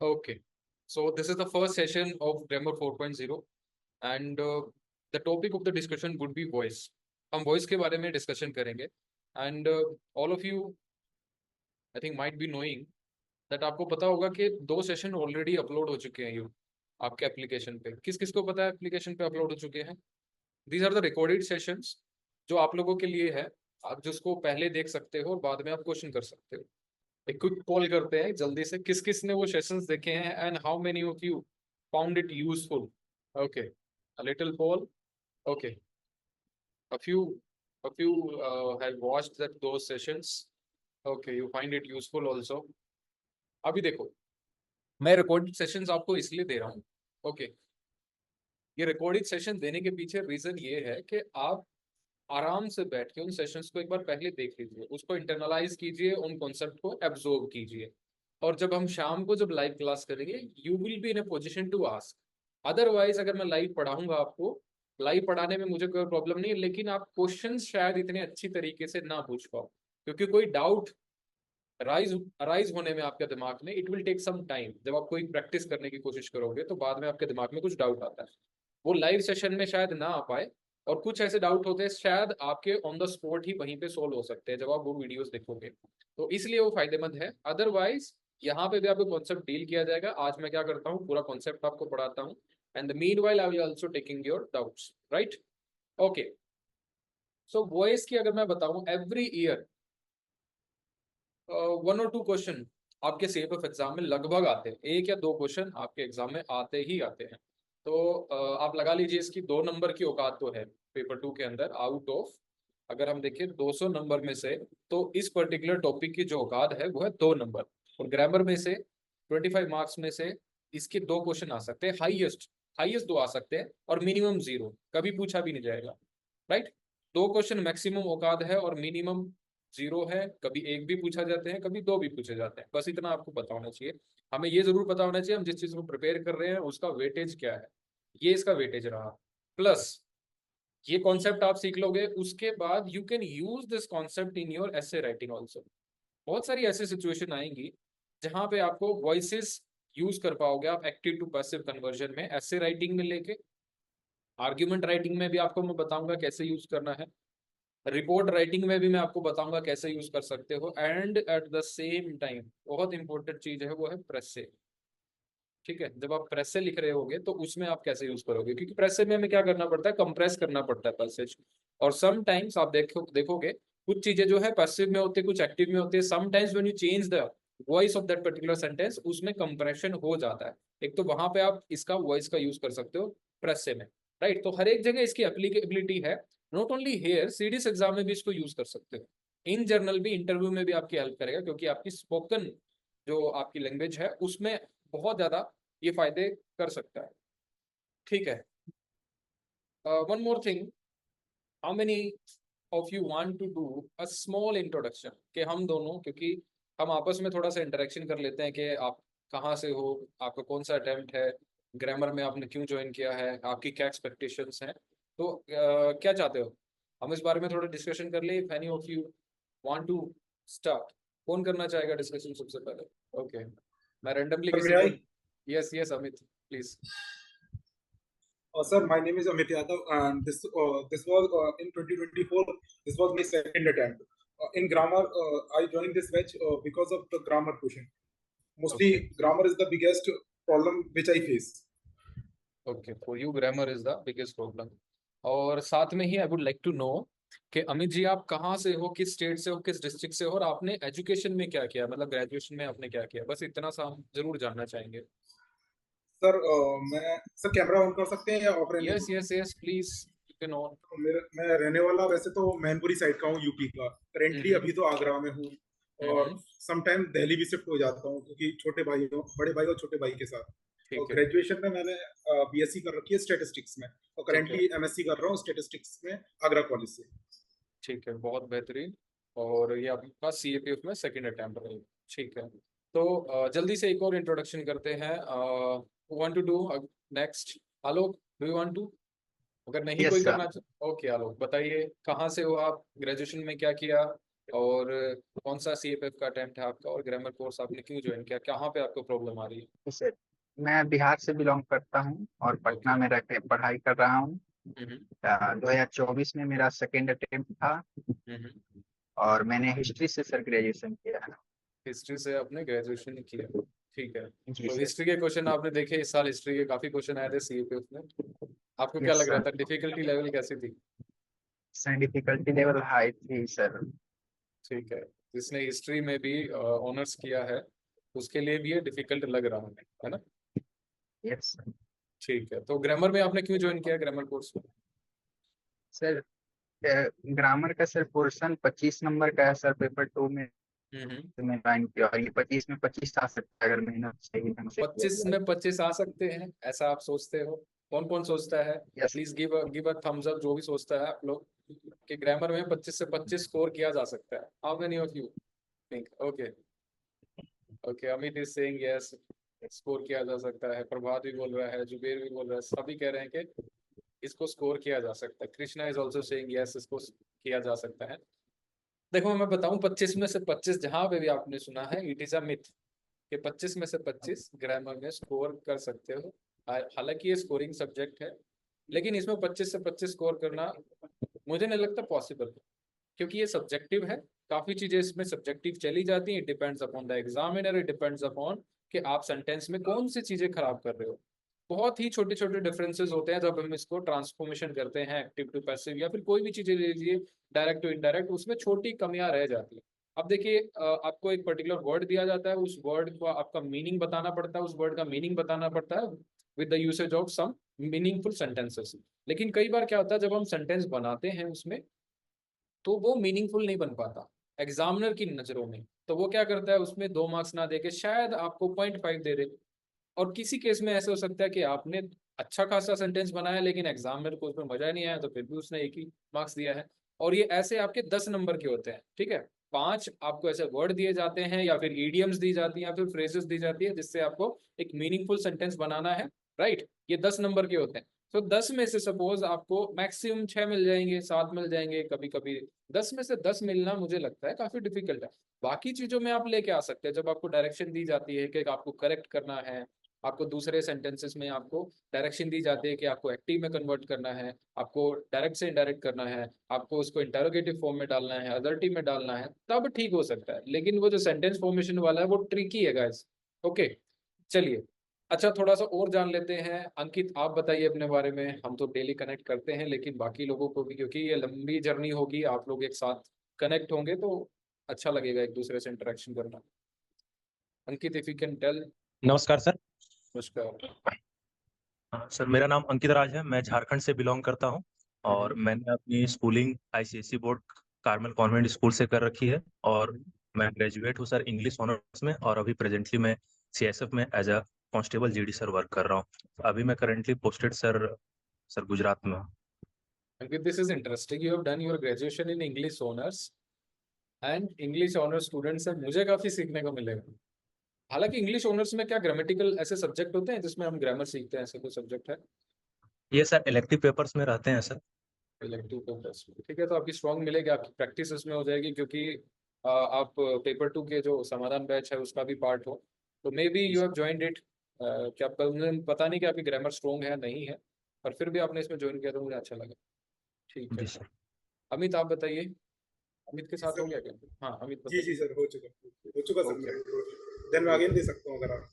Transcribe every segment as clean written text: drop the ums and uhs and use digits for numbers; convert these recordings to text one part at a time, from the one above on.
Okay, so this is the first session of Grammar 4.0 and the topic of the discussion would be voice. हम voice के बारे में discussion करेंगे and all of you I think might be knowing that आपको पता होगा कि 2 session already upload हो चुके हैं आपके एप्लीकेशन पे। किस किस को पता है एप्लीकेशन पे अपलोड हो चुके हैं? These are the recorded sessions जो आप लोगों के लिए है, आप जिसको पहले देख सकते हो और बाद में आप क्वेश्चन कर सकते हो। एक क्विक कॉल करते हैं जल्दी से, किस किस ने वो सेशंस देखे हैं and how many of you found it useful? Okay, a little poll. Okay, a few a few have watched that those sessions. Okay, you find it useful also. अभी देखो, मैं रिकॉर्डेड सेशंस आपको इसलिए दे रहा हूँ. Okay, ये recorded session देने के पीछे रीजन ये है कि आप आराम से बैठ के उन सेशंस को एक बार पहले देख लीजिए, उसको इंटरनलाइज कीजिए, उन कॉन्सेप्ट को एब्जॉर्ब कीजिए, और जब हम शाम को जब लाइव क्लास करेंगे you will be in a position to ask. Otherwise अगर मैं लाइव पढ़ाऊंगा आपको, लाइव पढ़ाने में मुझे कोई प्रॉब्लम नहीं है, लेकिन आप क्वेश्चन शायद इतने अच्छी तरीके से ना पूछ पाओ, क्योंकि कोई डाउट राइज होने में आपके दिमाग में it will take some time. जब आप कोई प्रैक्टिस करने की कोशिश करोगे तो बाद में आपके दिमाग में कुछ डाउट आता है, वो लाइव सेशन में शायद ना आ पाए, और कुछ ऐसे डाउट होते हैं शायद आपके ऑन द स्पॉट ही वहीं पे सोल्व हो सकते हैं जब आप वो वीडियोस देखोगे, तो इसलिए वो फायदेमंद है. अदरवाइज यहाँ पे भी आपको कॉन्सेप्ट डील किया जाएगा. आज मैं क्या करता हूँ, पूरा कॉन्सेप्ट आपको पढ़ाता हूँ and the meanwhile I will also taking your doubts, right? Okay, so voice की अगर मैं बताऊँ, एवरी ईयर 1 और 2 क्वेश्चन आपके सीएफएफ एग्जाम में लगभग आते हैं. 1 या 2 क्वेश्चन आपके एग्जाम में आते ही आते हैं. तो आप लगा लीजिए इसकी 2 नंबर की औकात तो है पेपर 2 के अंदर. आउट ऑफ, अगर हम देखें 200 नंबर में से, तो इस पर्टिकुलर टॉपिक की जो औकात है वो है 2 नंबर. और ग्रामर में से 25 मार्क्स में से इसके 2 क्वेश्चन आ सकते हैं, हाईएस्ट हाईएस्ट 2 आ सकते हैं, और मिनिमम 0 कभी पूछा भी नहीं जाएगा, राइट? 2 क्वेश्चन मैक्सिमम औकात है और मिनिमम 0 है. कभी 1 भी पूछा जाते हैं, कभी 2 भी पूछे जाते हैं. बस इतना आपको पता होना चाहिए. हमें ये जरूर पता होना चाहिए हम जिस चीज को प्रिपेयर कर रहे हैं उसका वेटेज क्या है. ये इसका वेटेज रहा. प्लस ये कॉन्सेप्ट आप सीख लोगे, उसके बाद you can use this concept in your essay writing also. बहुत सारी ऐसी सिचुएशन आएंगी जहां पे आपको वॉइसेस यूज कर पाओगे आप एक्टिव टू पैसिव कन्वर्जन में, एसे राइटिंग में लेके आर्ग्यूमेंट राइटिंग में भी आपको मैं बताऊंगा कैसे यूज करना है, रिपोर्ट राइटिंग में भी मैं आपको बताऊंगा कैसे यूज कर सकते हो, and at the same time बहुत इंपॉर्टेंट चीज है वो है प्रेस से. ठीक है, जब आप प्रेस से लिख रहे होगे तो उसमें आप कैसे यूज करोगे, क्योंकि प्रेस से में हमें क्या करना पड़ता है, कंप्रेस करना पड़ता है पैसेज. और समटाइम्स आप देखोगे कुछ चीजें जो है पैसिव में होती है, कुछ एक्टिव में होती है. Sometimes when you change the voice of that particular sentence उसमें कंप्रेशन हो जाता है. एक तो वहां पे आप इसका वॉइस का यूज कर सकते हो प्रेस से में, राइट? तो हर एक जगह इसकी एप्लीकेबिलिटी है. Not only here, CDS exam में भी इसको यूज कर सकते हो. इन जनरल भी इंटरव्यू में भी आपकी हेल्प करेगा, क्योंकि आपकी स्पोकन जो आपकी लैंग्वेज है उसमें बहुत ज्यादा ये फायदे कर सकता है. ठीक है, one more thing, how many of you want to do a small introduction, कि हम दोनों, क्योंकि हम आपस में थोड़ा सा इंटरेक्शन कर लेते हैं कि आप कहाँ से हो, आपका कौन सा अटेम्प्ट है, ग्रामर में आपने क्यों ज्वाइन किया है, आपकी क्या एक्सपेक्टेशंस हैं, तो क्या चाहते हो हम इस बारे में थोड़ा डिस्कशन कर ले. If any of you want to start, कौन करना चाहेगा डिस्कशन सबसे पहले? ओके, मैं रैंडमली किसी को. Yes yes Amit, please. Sir, my name is Amit Yadav, and this was in 2024. This was my second attempt in grammar. I joined this batch because of the grammar question. Mostly, Okay. grammar is the biggest problem which I face. Okay, for you grammar is the biggest problem. और साथ में ही I would like to know कि अमित जी आप कहाँ से हो, किस स्टेट से हो, किस डिस्ट्रिक्ट से हो, और आपने एजुकेशन में क्या किया, मतलब ग्रेजुएशन में आपने क्या किया, बस इतना सा हम जरूर जानना चाहेंगे. सर मैं सर कैमरा ऑन कर सकते हैं या ऑफ रहने यस दूं? Yes yes please, you can on. मैं रहने वाला वैसे तो मैनपुरी साइड का हूँ, यूपी का. करेंटली अभी तो आगरा में हूँ, और समटाइम दिल्ली भी शिफ्ट हो जाता हूँ क्योंकि छोटे भाई, बड़े भाई और छोटे भाई के साथ. और ठीक है. ग्रेजुएशन में मैंने बीएससी कर रखी है स्टैटिस्टिक्स में, और ठीक है. करेंटली एमएससी कर रहा हूँ स्टैटिस्टिक्स में आगरा कॉलेज से. ठीक है, बहुत बेहतरीन. और ये आपका सीएपीएफ में सेकंड अटेम्प्ट रही. ठीक है, तो जल्दी से एक और इंट्रोडक्शन करते हैं. Want to do next? Alok, do you want to? अगर नहीं यस कोई सर. करना ओके आलोक बताइए, कहाँ से हो आप, ग्रेजुएशन में क्या किया, और कौन सा CFF का अटेम्प्ट है आपका, और ग्रामर कोर्स आपने क्यों ज्वाइन किया, कहाँ पे आपको प्रॉब्लम आ रही है? जैसे मैं बिहार से बिलोंग करता हूँ और ओके। पटना में रह के पढ़ाई कर रहा हूँ। हम्म 2024 में मेरा सेकेंड अटेम्प्ट था हम्म। और मैंने हिस्ट्री से सर ग्रेजुएशन किया है। हिस्ट्री से आपने ग्रेजुएशन किया, ठीक है। जी तो सर। हिस्ट्री के क्वेश्चन आपने देखे, इस साल हिस्ट्री के काफी क्वेश्चन आए थे CFF में, आपको क्या यस लग रहा सर। था, डिफिकल्टी लेवल कैसी थी? सर डिफिकल्टी लेवल हाई थी सर। ठीक है, जिसने हिस्ट्री में भी ऑनर्स किया है उसके लिए भी ये डिफिकल्ट लग रहा है ना? Yes sir. ठीक है, तो ग्रामर में आपने क्यों ज्वाइन किया, ग्रामर कोर्स में? सर ग्रामर का सर पोर्शन 25 नंबर का है सर, पेपर 2 में हम्म। मैं ज्वाइन किया और ये 25 में 25 आ सकता है अगर मेहनत सही ढंग से किया 25 जाए। में 25 आ सकते हैं, ऐसा आप सोचते हो? कौन कौन सोचता है? Yes. Please give a thumbs up जो भी सोचता है आप लोग कि ग्रामर में 25 से 25 स्कोर किया जा सकता है। How many of you think? Okay, okay, Amit is saying yes, score किया जा सकता है, प्रभात भी बोल रहा है, जुबेर भी बोल रहा है, सभी कह रहे हैं कि इसको स्कोर किया जा सकता है। Krishna is also saying yes, इसको किया जा सकता है। देखो मैं बताऊं, 25 में से 25 जहां पे भी आपने सुना है, इट इज अ मिथ कि 25 में से 25 ग्रामर में स्कोर कर सकते हो। हालांकि ये स्कोरिंग सब्जेक्ट है, लेकिन इसमें 25 से 25 स्कोर करना मुझे नहीं लगता पॉसिबल है, क्योंकि ये सब्जेक्टिव है। काफी चीजें इसमें सब्जेक्टिव चली जाती हैं, it depends upon the examiner, it depends upon कि आप सेंटेंस में कौन सी चीजें खराब कर रहे हो। बहुत ही छोटे छोटे डिफरेंसेस होते हैं जब हम इसको ट्रांसफॉर्मेशन करते हैं, एक्टिव टू पैसिव या फिर कोई भी चीजें ले लीजिए, डायरेक्ट टू इनडायरेक्ट, उसमें छोटी कमियां रह जाती है। अब देखिए, आपको एक पर्टिकुलर वर्ड दिया जाता है, उस वर्ड को आपका मीनिंग बताना पड़ता है, उस वर्ड का मीनिंग बताना पड़ता है with the usage of some meaningful sentences. लेकिन कई बार क्या होता है, जब हम सेंटेंस बनाते हैं उसमें, तो वो मीनिंगफुल नहीं बन पाता एग्जामिनर की नजरों में। तो वो क्या करता है, उसमें 2 मार्क्स ना देके शायद आपको 0.5 दे दे। और किसी केस में ऐसे हो सकता है कि आपने अच्छा खासा सेंटेंस बनाया, लेकिन एग्जामिनर को उसमें मजा नहीं आया, तो फिर भी उसने एक ही मार्क्स दिया है। और ये ऐसे आपके 10 नंबर के होते हैं, ठीक है। 5 आपको ऐसे वर्ड दिए जाते हैं, या फिर ईडियम्स दी जाती हैं, या फिर फ्रेजेस दी जाती है, जिससे आपको एक मीनिंगफुल सेंटेंस बनाना है, राइट। ये 10 नंबर के होते हैं। तो 10 में से सपोज आपको मैक्सिमम 6 मिल जाएंगे, 7 मिल जाएंगे कभी कभी। 10 में से 10 मिलना मुझे लगता है काफी डिफिकल्ट है। बाकी चीजों में आप लेके आ सकते हैं, जब आपको डायरेक्शन दी जाती है कि आपको करेक्ट करना है, आपको दूसरे सेंटेंसेस में आपको डायरेक्शन दी जाती है कि आपको एक्टिव में कन्वर्ट करना है, आपको डायरेक्ट से इनडायरेक्ट करना है, आपको उसको इंटरोगेटिव फॉर्म में डालना है, अदर्टिव में डालना है, तब ठीक हो सकता है। लेकिन वो जो सेंटेंस फॉर्मेशन वाला है वो ट्रिकी है गाइस। ओके, चलिए। अच्छा, थोड़ा सा और जान लेते हैं। अंकित, आप बताइए अपने बारे में। हम तो डेली कनेक्ट करते हैं, लेकिन बाकी लोगों को भी, क्योंकि ये लंबी जर्नी होगी, आप लोग एक साथ कनेक्ट होंगे तो अच्छा लगेगा एक दूसरे से इंटरेक्शन करना। अंकित, इफ यू कैन टेल। नमस्कार सर। नमस्कार। सर मेरा नाम अंकित राज है, मैं झारखंड से बिलोंग करता हूं और मैंने अपनी schooling ICSE board Carmel convent school से कर रखी है और मैं ग्रेजुएट हूं सर इंग्लिश ऑनर्स में और अभी प्रेजेंटली मैं CSF में as a constable GD sir work कर रहा हूं। अभी मैं करेंटली पोस्टेड सर गुजरात में हूं। Ankit, this is interesting. You have done your graduation in English honors and English honors students से मुझे काफी सीखने को मिलेगा। हालांकि इंग्लिश ऑनर्स में क्या ग्रामेटिकल ऐसे सब्जेक्ट होते हैं जिसमें हम ग्रामर सीखते हैं, ऐसे कोई सब्जेक्ट है? ये सर इलेक्टिव पेपर्स में रहते हैं सर। इलेक्टिव पेपर्स, ठीक है। तो आपकी स्ट्रांग मिलेगी, आपकी प्रैक्टिस इसमें हो जाएगी, क्योंकि आप पेपर 2 के जो समाधान बैच है उसका भी पार्ट हो। तो may be you have joined it. क्या मुझे पता नहीं कि आपकी ग्रामर स्ट्रांग है नहीं है, पर फिर भी आपने इसमें ज्वाइन किया तो मुझे अच्छा लगा। ठीक है। जी सर। अमित, आप बताइए। अमित के जी साथ हो सर। गया क्या? हाँ, अमित जी बताइए। सर, हो चुका सर ओके। मेरा इंट्रोडक्शन। देन मैं आगे दे सकता हूँ अगर आप।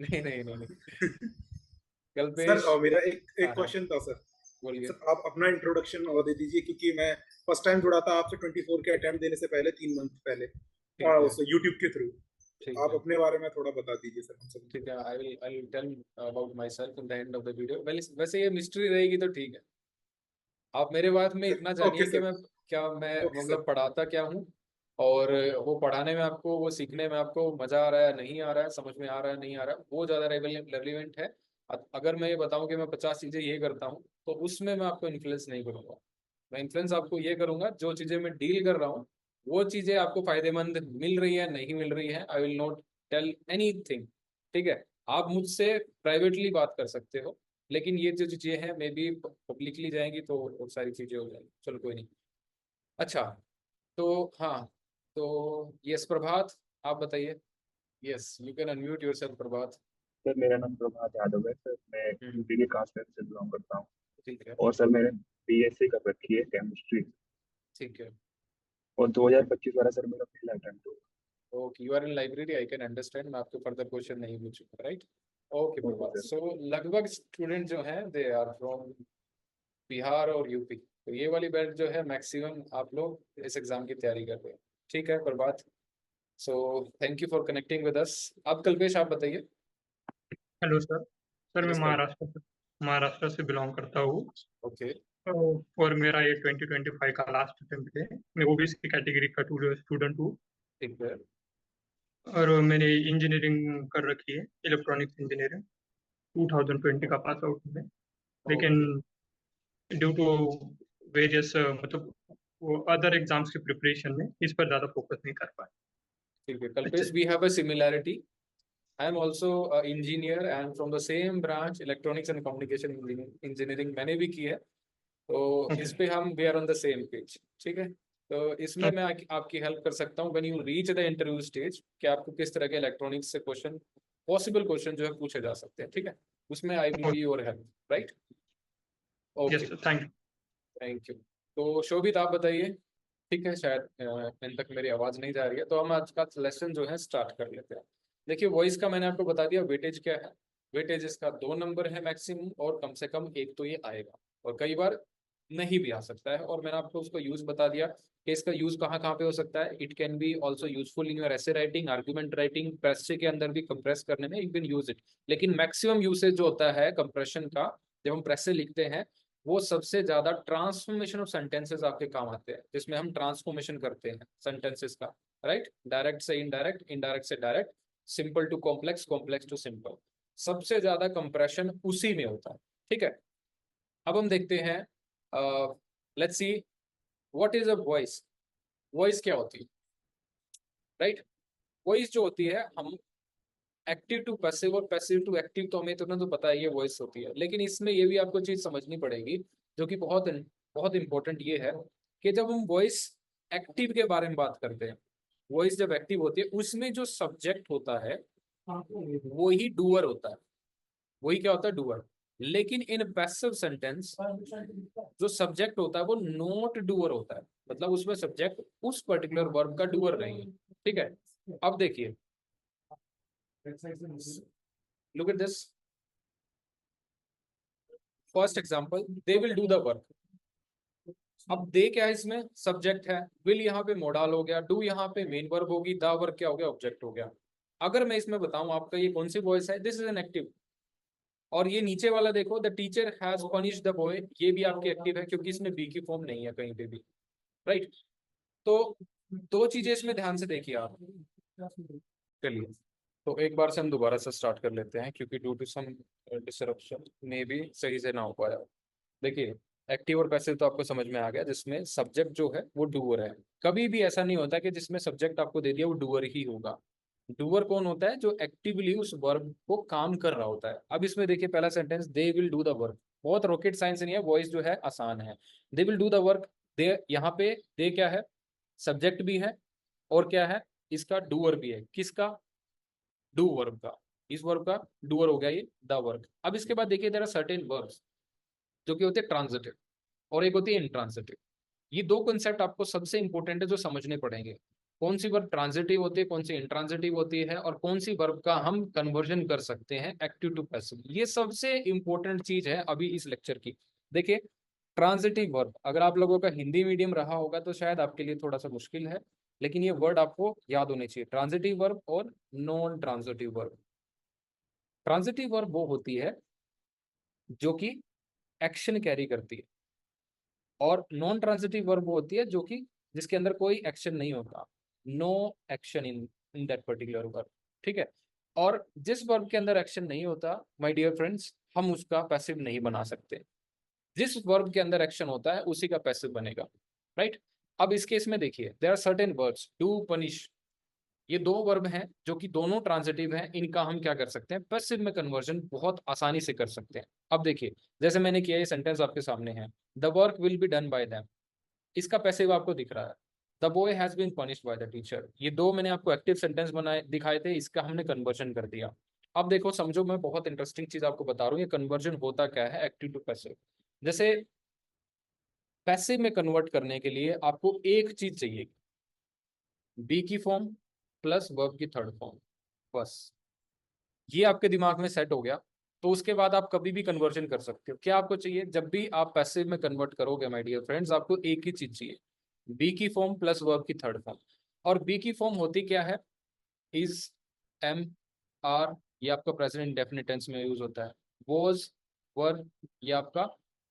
नहीं नहीं नहीं नहीं। सर कल्पेश। मेरा एक हाँ एक हाँ, क्वेश्चन था सर। बोलिए। सर आप अपना इंट्रोडक्शन दे दीजिए, क्योंकि मैं फर्स्ट टाइम जुड़ा था आपसे 24 के अटेम्प्ट देने से पहले 3 मंथ पहले ठीक है, उस यूट्यूब के थ्रू। ठीक आप है, अपने बारे में थोड़ा बता दीजिए सर हम सब ठीक को। है। I will tell about myself in the end of the video. वैसे ये मिस्ट्री रहेगी तो ठीक है। आप मेरे बारे में इतना ओके जानिए कि सर। मैं ओके सर। मतलब पढ़ाता क्या हूँ, और वो पढ़ाने में आपको, वो सीखने में आपको मजा आ रहा है नहीं आ रहा है, समझ में आ रहा है नहीं आ रहा है, वो ज्यादा रेलिवेंट है। अगर मैं ये बताऊं कि मैं 50 चीजें ये करता हूँ, तो उसमें मैं आपको इन्फ्लुएंस नहीं करूंगा। मैं इन्फ्लुएंस आपको ये करूंगा, जो चीजें मैं डील कर रहा हूँ वो चीजें आपको फायदेमंद मिल रही है नहीं मिल रही है, I will not tell anything. ठीक है। आप मुझसे प्राइवेटली बात कर सकते हो, लेकिन ये जो चीजें हैं मे बी पब्लिकली जाएंगी तो बहुत सारी चीजें हो जाएंगी। चलो कोई नहीं। अच्छा, तो हाँ, तो यस प्रभात, आप बताइए। Yes, you can unmute yourself Prabhat. Sir मेरा नाम प्रभात यादव है सर, मैं हम्म। यूपी के कांसगंज से बिलोंग करता हूँ। ठीक है, और सर मैंने बीएससी कर रखी है केमिस्ट्री, ठीक है। और 2025 वाला सर मेरा पहला अटेम्प्ट होगा। Okay, you are in library, I can understand. मैं आपको फर्दर क्वेश्चन नहीं पूछूंगा, right? Okay okay Prabhat. Sir. So लगभग स्टूडेंट जो हैं दे आर फ्रॉम बिहार और यूपी, तो ये वाली बैच जो है मैक्सिमम आप लोग इस एग्जाम की तैयारी कर रहे हैं। ठीक है Prabhat, so thank you for connecting with us. अब कल्पेश आप बताइए। Hello sir. सर मैं Yes, महाराष्ट्र से बिलोंग करता हूँ। ओके, और मेरा ये 2025 का लास्ट अटेम्प्ट है। मैं ओबीसी कैटेगरी का स्टूडेंट हूँ। ठीक है। और मैंने इंजीनियरिंग कर रखी है, इलेक्ट्रॉनिक्स इंजीनियरिंग। 2020 का पास आउट है, लेकिन ड्यू टू वेरियस मतलब वो अदर एग्जाम्स की प्रिपरेशन में इस पर ज़्यादा फोकस नहीं कर पाए। ठीक है Kalpesh, we have a similarity. I am also a engineer and from the same branch electronics and communication engineering मैंने भी की है, तो इस पे हम we are on the same page। ठीक है, तो इसमें मैं आपकी हेल्प कर सकता हूँ when you reach the interview stage कि आपको किस तरह के इलेक्ट्रॉनिक्स से क्वेश्चन, पॉसिबल क्वेश्चन जो है पूछे जा सकते हैं। ठीक है, उसमें I will be your help, right? Okay, yes sir, thank you. Thank you. तो शोभित आप बताइए। ठीक है, शायद इन तक मेरी आवाज नहीं जा रही है, तो हम आज का लेसन जो है स्टार्ट कर लेते हैं। देखिए वॉइस का मैंने आपको बता दिया वेटेज क्या है। वेटेज इसका 2 नंबर है मैक्सिमम, और कम से कम एक तो ये आएगा, और कई बार नहीं भी आ सकता है। और मैंने आपको उसका यूज बता दिया कि इसका यूज कहाँ कहाँ पे हो सकता है। It can be also useful in your essay writing, argument writing, précis के अंदर भी कंप्रेस करने में यू कैन यूज इट। लेकिन मैक्सिमम यूसेज जो होता है कंप्रेशन का, जब हम प्रेसे लिखते हैं, वो सबसे ज्यादा ट्रांसफॉर्मेशन ऑफ सेंटेंसेस आपके काम आते हैं, जिसमें हम ट्रांसफॉर्मेशन करते हैं सेंटेंसेस का, राइट? डायरेक्ट से इनडायरेक्ट, इनडायरेक्ट से direct, simple to complex, complex to simple. सबसे ज्यादा कंप्रेशन उसी में होता है। ठीक है, अब हम देखते हैं, let's see what is a voice. Voice क्या होती है, राइट? वॉइस जो होती है, हम एक्टिव टू पैसिव और पैसिव टू एक्टिव तो हमें इतना तो पता है ये वॉइस होती है, लेकिन इसमें ये भी आपको चीज समझनी पड़ेगी जो कि बहुत बहुत इंपॉर्टेंट ये है कि जब हम वॉइस एक्टिव के बारे में बात करते हैं, वॉइस जब एक्टिव होती है उसमें जो सब्जेक्ट होता है वो ही डूअर होता है। वही क्या होता है, डूअर। लेकिन इन पैसिव सेंटेंस जो सब्जेक्ट होता है वो नॉट डूअर होता है, मतलब उसमें सब्जेक्ट उस पर्टिकुलर वर्ब का डूअर नहीं है। ठीक है, अब देखिए, look at this first example, they will do the work। अब दे क्या है, इसमें सब्जेक्ट है, विल यहाँ पे मोडाल हो गया, डू यहाँ पे मेन वर्ब होगी, द वर्क क्या हो गया, ऑब्जेक्ट हो गया। अगर मैं इसमें बताऊं आपका ये कौन सी वॉइस है, दिस इज एन एक्टिव। और ये नीचे वाला देखो, the teacher has punish the boy, ये भी आपकी एक्टिव है क्योंकि इसमें बी की फॉर्म नहीं है कहीं पे भी, राइट? तो दो चीजें इसमें ध्यान से देखिए आप। चलिए, तो एक बार से हम दोबारा से स्टार्ट कर लेते हैं क्योंकि ड्यू टू सम डिसरप्शन में भी सही से ना हो पाया। देखिए, एक्टिव और पैसिव तो आपको समझ में आ गया, जिसमें सब्जेक्ट जो है वो डूअर है। कभी भी ऐसा नहीं होता कि जिसमें सब्जेक्ट आपको दे दिया वो डूअर ही होगा। डूअर कौन होता है, जो एक्टिवली उस वर्ब को काम कर रहा होता है। अब इसमें देखिए पहला sentence, they will do the work, बहुत रॉकेट साइंस नहीं है, वॉइस जो है आसान है। They will do the work, they यहाँ पे दे क्या है, सब्जेक्ट भी है, और क्या है, इसका डूअर भी है। किसका, डू वर्ब का। इस वर्ब का डूअर हो गया ये द वर्क। अब इसके बाद देखिए, देयर आर सर्टेन वर्ब्स जो कि होते हैं ट्रांजिटिव, और एक होती है इंट्रांजिटिव। ये दो कंसेप्ट आपको सबसे इंपॉर्टेंट है जो समझने पड़ेंगे। कौन सी वर्ब ट्रांजिटिव होती है, कौन सी इंट्रांजिटिव होती है, और कौन सी वर्ब का हम कन्वर्जन कर सकते हैं एक्टिव टू पैसिव। ये सबसे इंपॉर्टेंट चीज है अभी इस लेक्चर की। देखिए, ट्रांजिटिव वर्ब अगर आप लोगों का हिंदी मीडियम रहा होगा तो शायद आपके लिए थोड़ा सा मुश्किल है, लेकिन ये वर्ड आपको याद होने चाहिए, ट्रांजिटिव वर्ब और non transitive verb. Transitive verb वो होती है जो कि एक्शन कैरी करती है, और नॉन ट्रांजिटिव वर्ब वो होती है जो कि जिसके अंदर कोई एक्शन नहीं होता, no action in that particular verb. ठीक है, और जिस वर्ब के अंदर एक्शन नहीं होता माय डियर फ्रेंड्स, हम उसका पैसिव नहीं बना सकते। जिस वर्ब के अंदर एक्शन होता है उसी का पैसिव बनेगा, राइट? अब इस केस में देखिए, there are certain verbs, do, punish, ये दो वर्ब हैं जो कि दोनों ट्रांजिटिव हैं। इनका हम क्या कर सकते हैं, पैसिव में कन्वर्जन बहुत आसानी से कर सकते हैं। अब देखिए, जैसे मैंने किया, ये सेंटेंस आपके सामने है, the work will be done by them, इसका पैसिव आपको दिख रहा है, the boy has been punished by the teacher. ये दो मैंने आपको एक्टिव सेंटेंस बनाए दिखाए थे, इसका हमने कन्वर्जन कर दिया। अब देखो समझो, मैं बहुत इंटरेस्टिंग चीज आपको बता रहा हूँ, ये कन्वर्जन होता क्या है एक्टिव टू पैसिव। जैसे पैसिव में कन्वर्ट करने के लिए आपको एक चीज चाहिए, बी की फॉर्म प्लस वर्ब की थर्ड फॉर्म, बस ये आपके दिमाग में सेट हो गया, तो उसके बाद आप कभी भी कन्वर्जन कर सकते हो। क्या आपको चाहिए? जब भी आप पैसिव में कन्वर्ट करोगे माय डियर फ्रेंड्स, आपको एक ही चीज चाहिए, बी की फॉर्म प्लस वर्ब की थर्ड फॉर्म। और बी की फॉर्म होती क्या है? इज, एम, आर, ये आपका प्रेजेंट इंडेफिनिट टेंस में यूज होता है। वॉज, वर, ये आपका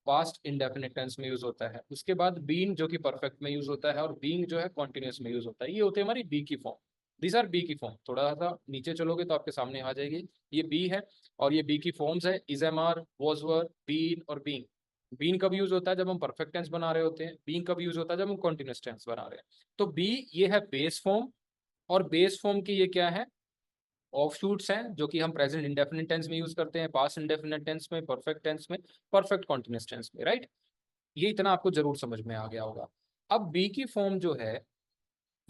पास्ट इंडेफिनिट टेंस में यूज होता है। उसके बाद बीन जो कि परफेक्ट में यूज होता है, और बीइंग जो है कॉन्टिन्यूस में यूज होता है। ये होती है हमारी बी की फॉर्म। दीज आर बी की फॉर्म। थोड़ा सा नीचे चलोगे तो आपके सामने आ जाएगी, ये बी है और ये बी की फॉर्म्स है, is, am, are, was, were, been और बीइंग। बीन कब यूज होता है? जब हम परफेक्ट टेंस बना रहे होते हैं। बीइंग कब यूज होता है? जब हम कॉन्टिन्यूस टेंस बना रहे हैं। तो बी ये है बेस फॉर्म, और बेस फॉर्म की ये क्या है? ऑफशूट्स हैं, जो कि हम प्रेजेंट इंडेफिनिट टेंस में यूज करते हैं, पास्ट इंडेफिनिट टेंस में, परफेक्ट टेंस में, परफेक्ट कॉन्टिन्यूस टेंस में, राइट। ये इतना आपको जरूर समझ में आ गया होगा। अब बी की फॉर्म जो है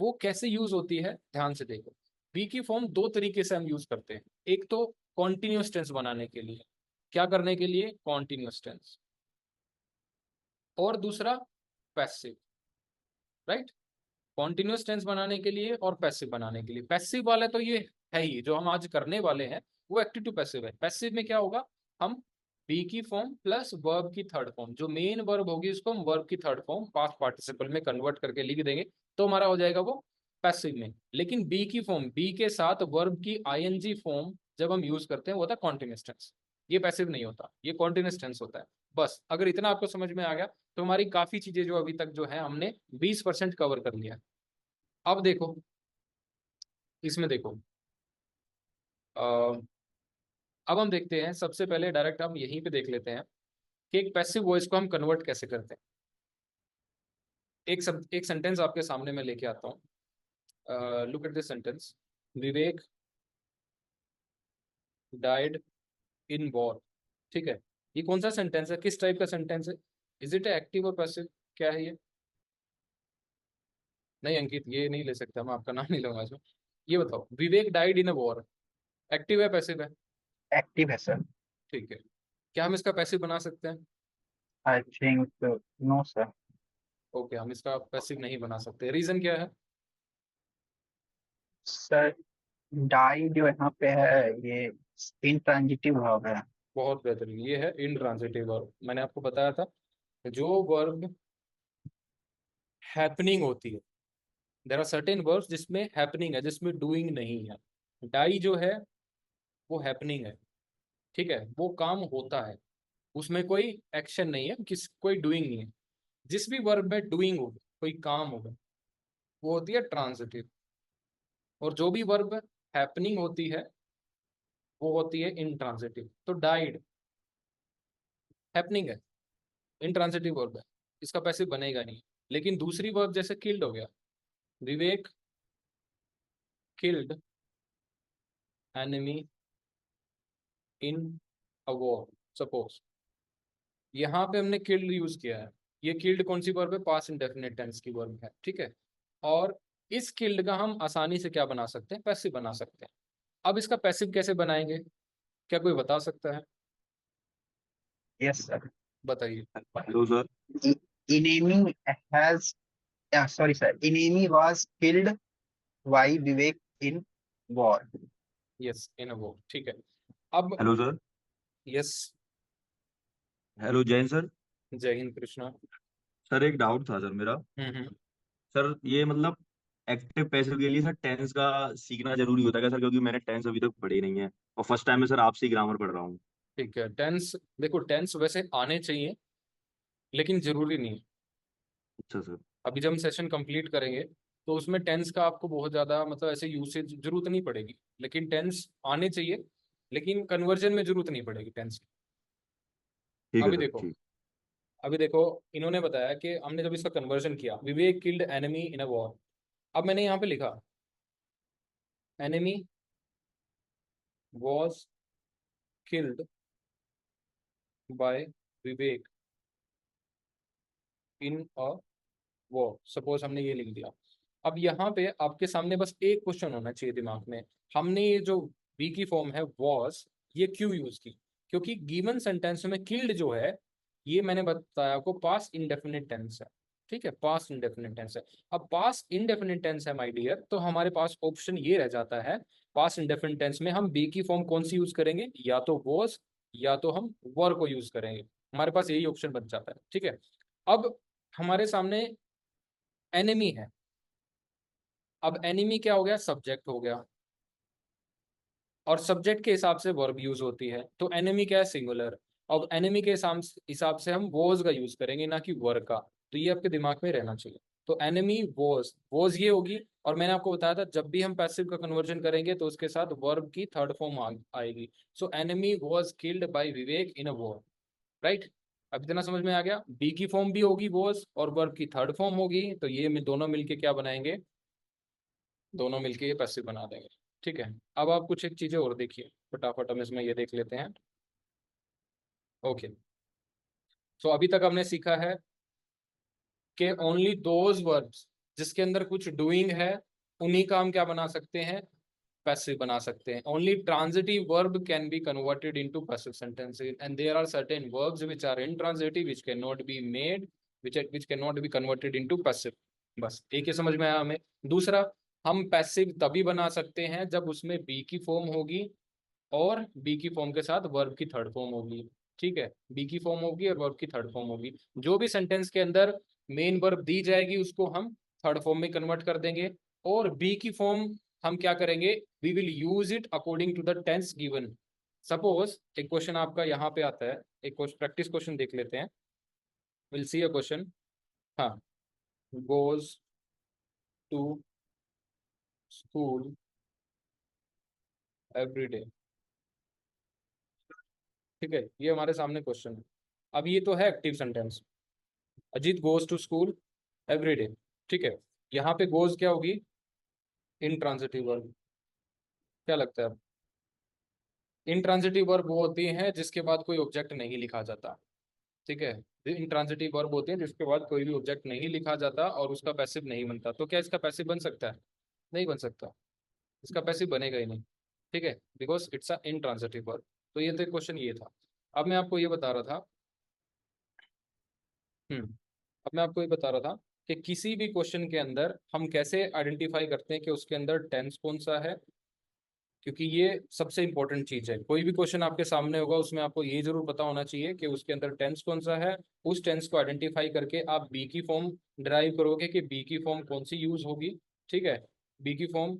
वो कैसे यूज होती है, ध्यान से देखो। बी की फॉर्म दो तरीके से हम यूज करते हैं। एक तो कॉन्टिन्यूस टेंस बनाने के लिए, क्या करने के लिए? Continuous tense. और दूसरा पैसिव, राइट। कॉन्टिन्यूस टेंस बनाने के लिए और पैसिव बनाने के लिए। पैसिव वाले तो ये है ही, जो हम आज करने वाले हैं वो एक्टिव टू पैसिव है। पैसिव में क्या होगा? हम बी की फॉर्म प्लस वर्ब की थर्ड फॉर्म, जो मेन वर्ब होगी उसको हम वर्ब की थर्ड फॉर्म पास्ट पार्टिसिपल में कन्वर्ट करके लिख देंगे, तो हमारा हो जाएगा वो पैसिव में। लेकिन बी की फॉर्म, बी के साथ वर्ब की आईएनजी फॉर्म जब हम यूज करते हैं वो होता है कॉन्टिन्यूस टेंस। ये पैसिव नहीं होता, ये कॉन्टिन्यूस टेंस होता है। बस अगर इतना आपको समझ में आ गया तो हमारी काफी चीजें जो अभी तक जो है हमने 20% कवर कर लिया है। अब देखो, इसमें देखो, अब हम देखते हैं, सबसे पहले डायरेक्ट हम यहीं पे देख लेते हैं कि एक पैसिव वॉइस को हम कन्वर्ट कैसे करते हैं। एक सेंटेंस आपके सामने मैं लेके आता हूँ। Look at this sentence, Vivek died in war. ठीक है, ये कौन सा सेंटेंस है? किस टाइप का सेंटेंस है? इज इट एक्टिव और पैसिव? क्या है ये? नहीं अंकित, ये नहीं ले सकता, मैं आपका नाम नहीं लूंगा इसमें। ये बताओ, Vivek died in a war, active है पैसिव है? एक्टिव है सर। ठीक है, क्या हम इसका पैसिव बना सकते हैं? I think no sir. Okay, हम इसका पैसिव नहीं बना सकते, रीजन क्या है? सर डाई जो यहाँ पे है ये इंट्रांजिटिव वर्ब है। बहुत बेहतरीन, ये है इनट्रांजिटिव वर्ब। मैंने आपको बताया था, जो वर्ब हैपनिंग होती है, देयर आर सर्टेन वर्ब्स जिसमें हैपनिंग है, जिसमें डूइंग नहीं है। डाई जो है वो हैपनिंग है, ठीक है, वो काम होता है, उसमें कोई एक्शन नहीं है, कोई डूइंग नहीं है। जिस भी वर्ब में डूइंग होगा, कोई काम होगा, वो होती है ट्रांजिटिव। और जो भी वर्ब हैपनिंग होती है वो होती है इनट्रांजिटिव। तो डाइड हैपनिंग है, इनट्रांजिटिव वर्ब है, इसका पैसिव बनेगा नहीं। लेकिन दूसरी वर्ब जैसे किल्ड हो गया, Vivek killed enemy in a war, suppose, यहाँ पे हमने किल्ड यूज किया है। ये किल्ड कौन सी वर्ब है? पास्ट इंडेफिनिट टेंस की वर्ब है, ठीक है। और इस किल्ड का हम आसानी से क्या बना सकते हैं? पैसिव बना सकते हैं। अब इसका पैसिव कैसे बनाएंगे, क्या कोई बता सकता है? Yes sir. बताइए। Hello sir. enemy has sorry sir, enemy was killed by Vivek in war. Yes, in a war, ठीक है। अब hello sir. Yes, hello Jain sir. जय हिंद कृष्णा। सर एक डाउट था सर मेरा। हम्म। सर ये मतलब एक्टिव पैसिव के लिए सर टेंस का सीखना जरूरी होता है क्या सर? क्योंकि मैंने टेंस अभी तक पढ़ी नहीं है और फर्स्ट टाइम में सर आपसे ही ग्रामर पढ़ रहा हूँ। ठीक है, टेंस देखो, टेंस वैसे आने चाहिए लेकिन जरूरी नहीं है। अच्छा सर। अभी जब हम सेशन कंप्लीट करेंगे तो उसमें टेंस का आपको बहुत ज़्यादा मतलब ऐसे यूसेज जरूरत नहीं पड़ेगी, लेकिन टेंस आने चाहिए, लेकिन कन्वर्जन में जरूरत नहीं पड़ेगी टेंस की। ठीक है अभी सर देखो, ठीक। अभी देखो, इन्होंने बताया कि हमने जब इसका कन्वर्जन किया, Vivek killed enemy in a war. अब मैंने यहाँ पे लिखा enemy was killed by Vivek in a war, suppose हमने ये लिख दिया। अब यहाँ पे आपके सामने बस एक क्वेश्चन होना चाहिए दिमाग में, हमने ये जो बी की फॉर्म है वॉज, ये क्यों यूज की? क्योंकि गिवन सेंटेंस में किल्ड जो है ये मैंने बताया आपको पास्ट इंडेफिनिट टेंस है, ठीक है, पास्ट इंडेफिनिट टेंस है। अब पास्ट इंडेफिनिट टेंस है माय डियर, तो हमारे पास ऑप्शन ये रह जाता है, पास्ट इंडेफिनिट टेंस में हम बी की फॉर्म कौन सी यूज करेंगे, या तो वॉज या तो हम वर को यूज करेंगे, हमारे पास यही ऑप्शन बन जाता है, ठीक है। अब हमारे सामने एनिमी है, अब एनिमी क्या हो गया, सब्जेक्ट हो गया, और सब्जेक्ट के हिसाब से वर्ब यूज होती है, तो एनिमी क्या है, सिंगुलर। अब एनिमी के हिसाब से हम वॉज का यूज करेंगे ना कि वर का, तो ये आपके दिमाग में रहना चाहिए। तो एनिमी वॉज ये होगी, और मैंने आपको बताया था जब भी हम पैसिव का कन्वर्जन करेंगे तो उसके साथ वर्ब की थर्ड फॉर्म आएगी। So enemy was killed by Vivek in a war, right. अब इतना समझ में आ गया, बी की फॉर्म भी होगी वॉज और वर्ब की थर्ड फॉर्म होगी, तो ये दोनों मिलके क्या बनाएंगे, दोनों मिलके ये पैसिव बना देंगे, ठीक है। अब आप कुछ एक चीजें और देखिए फटाफट, हम इसमें ये देख लेते हैं। ओके, सो अभी तक हमने सीखा है कि ओनली दोज वर्ब्स जिसके अंदर कुछ डूइंग है उन्हीं का हम क्या बना सकते हैं, पैसिव बना सकते हैं। Only transitive verb can be converted into passive sentences and there are certain verbs which are intransitive which can not be made which can not be converted into passive. बस एक ही समझ में आया हमें। दूसरा, हम पैसिव तभी बना सकते हैं जब उसमें बी की फॉर्म होगी और बी की फॉर्म के साथ वर्ब की थर्ड फॉर्म होगी, ठीक है, बी की फॉर्म होगी और वर्ब की थर्ड फॉर्म होगी। जो भी सेंटेंस के अंदर मेन वर्ब दी जाएगी उसको हम थर्ड फॉर्म में कन्वर्ट कर देंगे, और बी की फॉर्म हम क्या करेंगे, we will use it according to the tense given. Suppose एक क्वेश्चन आपका यहाँ पे आता है, एक प्रैक्टिस क्वेश्चन देख लेते हैं, विल सी अ क्वेश्चन। हाँ, goes to school every day, ठीक है, ये हमारे सामने क्वेश्चन है। अब ये तो है active sentence, Ajit goes to school every day, ठीक है। यहाँ पे गोज क्या होगी, इंट्रांजिटिव वर्ब। क्या लगता है? इंट्रांजिटिव वर्ब वो होती हैं जिसके बाद कोई ऑब्जेक्ट नहीं लिखा जाता, ठीक है। इंट्रांजिटिव वर्ब होती है जिसके बाद कोई भी ऑब्जेक्ट नहीं लिखा जाता और उसका पैसिव नहीं बनता। तो क्या इसका पैसिव बन सकता है? नहीं बन सकता, इसका पैसिव बनेगा ही नहीं, ठीक है, because it's a intransitive verb. तो ये तो क्वेश्चन ये था। अब मैं आपको ये बता रहा था, अब मैं आपको ये बता रहा था कि किसी भी क्वेश्चन के अंदर हम कैसे आइडेंटिफाई करते हैं कि उसके अंदर टेंस कौन सा है, क्योंकि ये सबसे इंपॉर्टेंट चीज है। कोई भी क्वेश्चन आपके सामने होगा उसमें आपको ये जरूर पता होना चाहिए कि उसके अंदर टेंस कौन सा है। उस टेंस को आइडेंटिफाई करके आप बी की फॉर्म ड्राइव करोगे कि बी की फॉर्म कौन सी यूज होगी, ठीक है। बी की form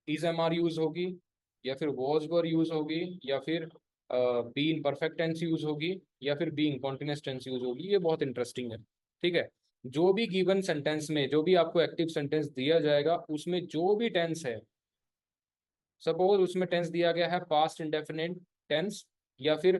is am are use होगी, या फिर वॉज वर यूज होगी, या फिर be in perfect tense use होगी, या फिर be in continuous tense use होगी। ये बहुत इंटरेस्टिंग है, ठीक है। जो भी गिवन सेंटेंस में जो भी आपको एक्टिव सेंटेंस दिया जाएगा उसमें जो भी टेंस है, सपोज उसमें टेंस दिया गया है पास्ट इंडेफिनिट टेंस, या फिर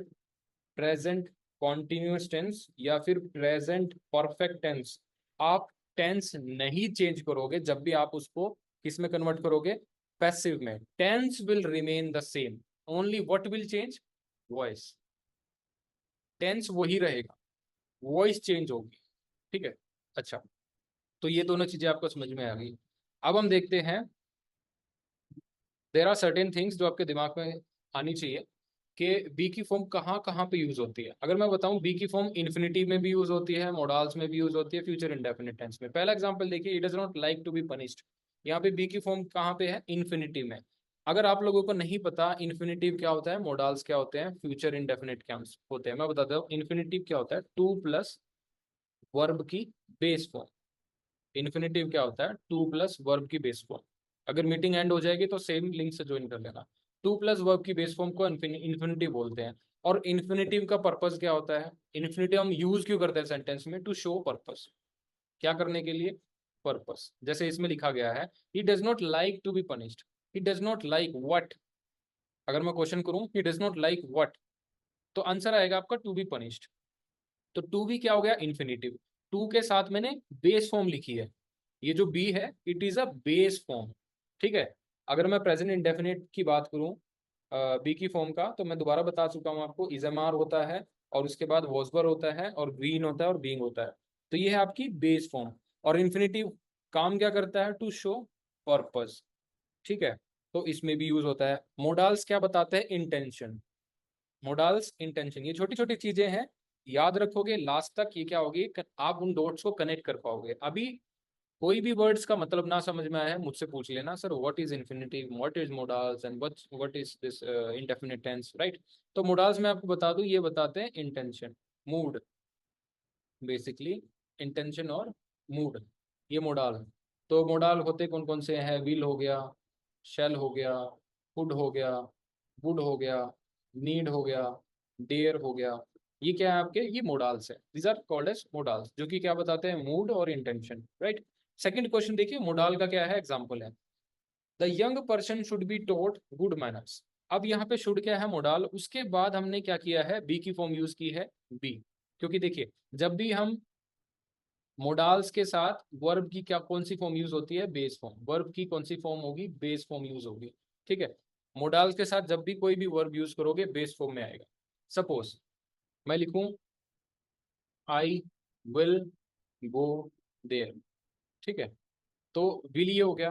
प्रेजेंट कॉन्टिन्यूअस टेंस, या फिर प्रेजेंट परफेक्ट टेंस, आप टेंस नहीं चेंज करोगे जब भी आप उसको किस में कन्वर्ट करोगे, पैसिव में। Tense will remain the same, only what will change, voice. Tense वही रहेगा, वॉइस चेंज होगी, ठीक है। अच्छा, तो ये दोनों चीजें आपको समझ में आ गई। अब हम देखते हैं, देयर आर सर्टेन थिंग्स जो आपके दिमाग में आनी चाहिए कि बी की फॉर्म कहाँ कहाँ पे यूज होती है। अगर मैं बताऊं, बी की फॉर्म इन्फिनिटिव में भी यूज होती है, मोडाल्स में भी यूज होती है, फ्यूचर इंडेफिनिट टेंस में। पहला एग्जांपल देखिए, it does not like to be punished. यहाँ पे बी की फॉर्म कहाँ पे है, इन्फिनिटिव में। अगर आप लोगों को नहीं पता इन्फिनिटिव क्या होता है, मोडाल्स क्या होते हैं, फ्यूचर इंडेफिनिट क्या होते हैं, मैं बताता हूँ। इन्फिनिटिव क्या होता है, टू प्लस वर्ब की बेस फॉर्म। इन्फिनिटिव क्या होता है, टू प्लस वर्ब की बेस फॉर्म। अगर मीटिंग एंड हो जाएगी तो सेम लिंक से ज्वाइन कर लेना। टू प्लस वर्ब की बेस फॉर्म को इन्फिनिटिव बोलते हैं। और इन्फिनिटिव का पर्पस क्या होता है, इन्फिनिटिव हम यूज क्यों करते हैं सेंटेंस में, टू शो पर्पस। क्या करने के लिए, पर्पस। जैसे इसमें लिखा गया है, he does not like to be punished, he does not like what. अगर मैं क्वेश्चन करूं, he does not like what, तो आंसर आएगा आपका टू बी पनिश्ड। तो टू बी क्या हो गया, इन्फिनिटिव। टू के साथ मैंने बेस फॉर्म लिखी है, ये जो बी है it is a base form, ठीक है। अगर मैं प्रेजेंट इंडेफिनिट की बात करूं बी की फॉर्म का, तो मैं दोबारा बता चुका हूं आपको, इजएमआर होता है और उसके बाद वॉजबर होता है और ग्रीन होता है और बीइंग होता है। तो ये है आपकी बेस फॉर्म। और इन्फिनिटिव काम क्या करता है? टू शो पर्पस, ठीक है, तो इसमें भी यूज होता है। मोडाल्स क्या बताते हैं? Intention, modals intention. ये छोटी छोटी चीजें हैं, याद रखोगे लास्ट तक ये क्या होगी, आप उन डॉट्स को कनेक्ट कर पाओगे। अभी कोई भी वर्ड्स का मतलब ना समझ में आया मुझसे पूछ लेना, sir what is infinitive, what is modals and what is this indefinite tense, right. तो मोडाल्स मैं आपको बता दूं, ये बताते हैं इंटेंशन, मूड, बेसिकली इंटेंशन और मूड, ये मोडाल। तो मोडाल होते कौन कौन से हैं? विल हो गया, शेल हो गया, कुड हो गया, वुड हो गया, नीड हो गया, डेयर हो गया। ये क्या है आपके? ये मोडाल्स है, these are called as modals, जो कि क्या बताते हैं? मूड और इंटेंशन, राइट। सेकंड क्वेश्चन देखिए, मोडाल का क्या है? एग्जांपल है the young person should be taught good manners. अब यहाँ पे शुड क्या है? मोडाल। उसके बाद हमने क्या किया है? बी की फॉर्म यूज की है, बी, क्योंकि देखिए जब भी हम मोडाल्स के साथ वर्ब की क्या कौन सी फॉर्म यूज होती है? Base form. वर्ब की कौन सी फॉर्म होगी? बेस फॉर्म यूज होगी, ठीक है। मोडाल्स के साथ जब भी कोई भी वर्ब यूज करोगे बेस फॉर्म में आएगा। सपोज मैं लिखूं आई विल गो देयर, ठीक है, तो विल ये हो गया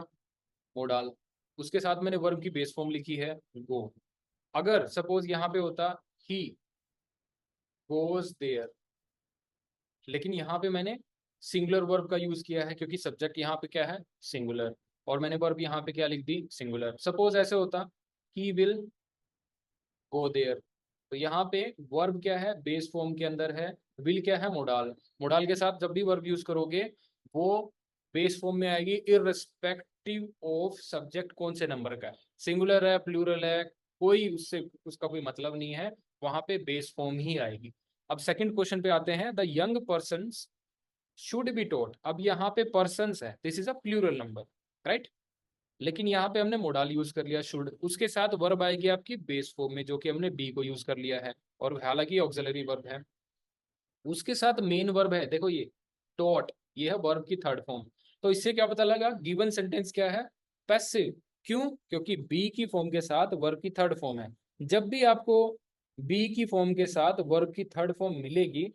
मोडाल, उसके साथ मैंने वर्ब की बेस फॉर्म लिखी है गो। अगर सपोज यहाँ पे होता ही गोज देयर, लेकिन यहाँ पे मैंने सिंगुलर वर्ब का यूज किया है क्योंकि सब्जेक्ट यहाँ पे क्या है? सिंगुलर, और मैंने वर्ब यहाँ पे क्या लिख दी? सिंगुलर। सपोज ऐसे होता ही विल गो देयर, तो यहाँ पे वर्ब क्या है? बेस फॉर्म के अंदर है, विल क्या है? मोडाल। मोडाल के साथ जब भी वर्ब यूज करोगे वो बेस फॉर्म में आएगी, इररिस्पेक्टिव ऑफ सब्जेक्ट कौन से नंबर का है, सिंगुलर है प्लूरल है, कोई उससे उसका कोई मतलब नहीं है, वहां पे बेस फॉर्म ही आएगी। अब सेकंड क्वेश्चन पे आते हैं, the young person should be taught. अब यहाँ पे पर्सन्स है, this is a plural number, right, लेकिन यहाँ पे हमने मोडाल यूज कर लिया शुड, उसके साथ वर्ब आएगी आपकी बेस फॉर्म में, जो कि हमने बी को यूज कर लिया है, और हालांकि ऑक्सिलरी वर्ब है। उसके साथ मेन वर्ब है, देखो ये टॉट, ये है वर्ब की थर्ड फॉर्म। तो इससे क्या पता लगा? गिवन सेंटेंस क्या है? पैसिव। क्यों? क्योंकि बी की फॉर्म के साथ वर्ब की थर्ड फॉर्म है। जब भी आपको बी की फॉर्म के साथ वर्ब की थर्ड फॉर्म मिलेगी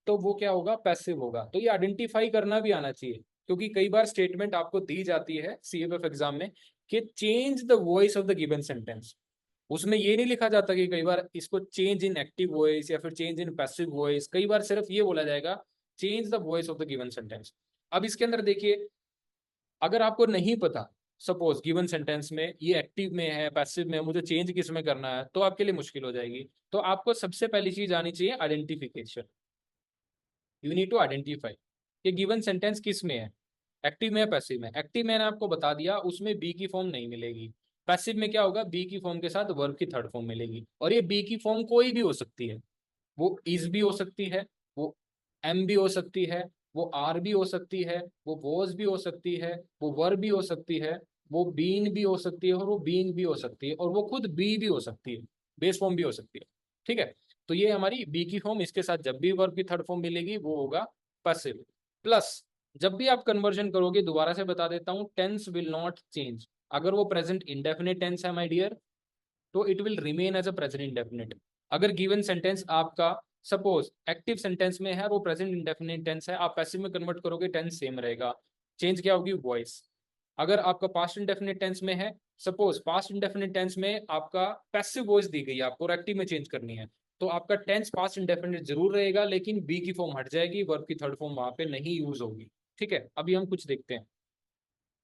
तो वो क्या होगा? पैसिव होगा। तो ये आइडेंटिफाई करना भी आना चाहिए, क्योंकि कई बार स्टेटमेंट आपको दी जाती है सीएफएफ एग्जाम में कि change the voice of the given sentence, उसमें ये नहीं लिखा जाता कि कई बार इसको चेंज इन एक्टिव वॉइस या फिर चेंज इन पैसिव वॉइस, कई बार सिर्फ ये बोला जाएगा change the voice of the given sentence. अब इसके अंदर देखिए, अगर आपको नहीं पता सपोज गिवन सेंटेंस में ये एक्टिव में है पैसिव में है, मुझे चेंज किस में करना है, तो आपके लिए मुश्किल हो जाएगी। तो आपको सबसे पहली चीज आनी चाहिए identification, you need to identify कि गिवन सेंटेंस किस में है, एक्टिव में है पैसिव में। एक्टिव मैंने आपको बता दिया, उसमें बी की फॉर्म नहीं मिलेगी। पैसिव में क्या होगा? बी की फॉर्म के साथ वर्ब की थर्ड फॉर्म मिलेगी, और ये बी की फॉर्म कोई भी हो सकती है, वो इज भी हो सकती है, वो एम भी हो सकती है, वो आर भी हो सकती है, वो वॉज भी हो सकती है, वो वर भी हो सकती है, वो बीन भी हो सकती है, और वो बीन भी हो सकती है, और वो खुद बी भी हो सकती है, बेस फॉर्म भी हो सकती है, ठीक है। तो ये हमारी बी की फॉर्म, इसके साथ जब भी वर्ब की थर्ड फॉर्म मिलेगी वो होगा पैसिव। प्लस जब भी आप कन्वर्जन करोगे, दोबारा से बता देता हूं, टेंस विल नॉट चेंज। अगर वो प्रेजेंट इंडेफिनिट टेंस है माय डियर, तो it will remain as a present indefinite. अगर गिवन सेंटेंस आपका सपोज एक्टिव सेंटेंस में है, वो प्रेजेंट इंडेफिनिट टेंस है, आप पैसिव में कन्वर्ट करोगे टेंस सेम रहेगा, चेंज क्या होगी? वॉइस। अगर आपका पास्ट इंडेफिनिट टेंस में है, सपोज पास्ट इंडेफिनिट टेंस में आपका पैसिव वॉइस दी गई है, आपको एक्टिव में चेंज करनी है, तो आपका टेंस पास्ट इंडेफिनिट जरूर रहेगा, लेकिन बी की फॉर्म हट जाएगी, वर्ब की थर्ड फॉर्म वहां पे नहीं यूज होगी, ठीक है। अभी हम कुछ देखते हैं,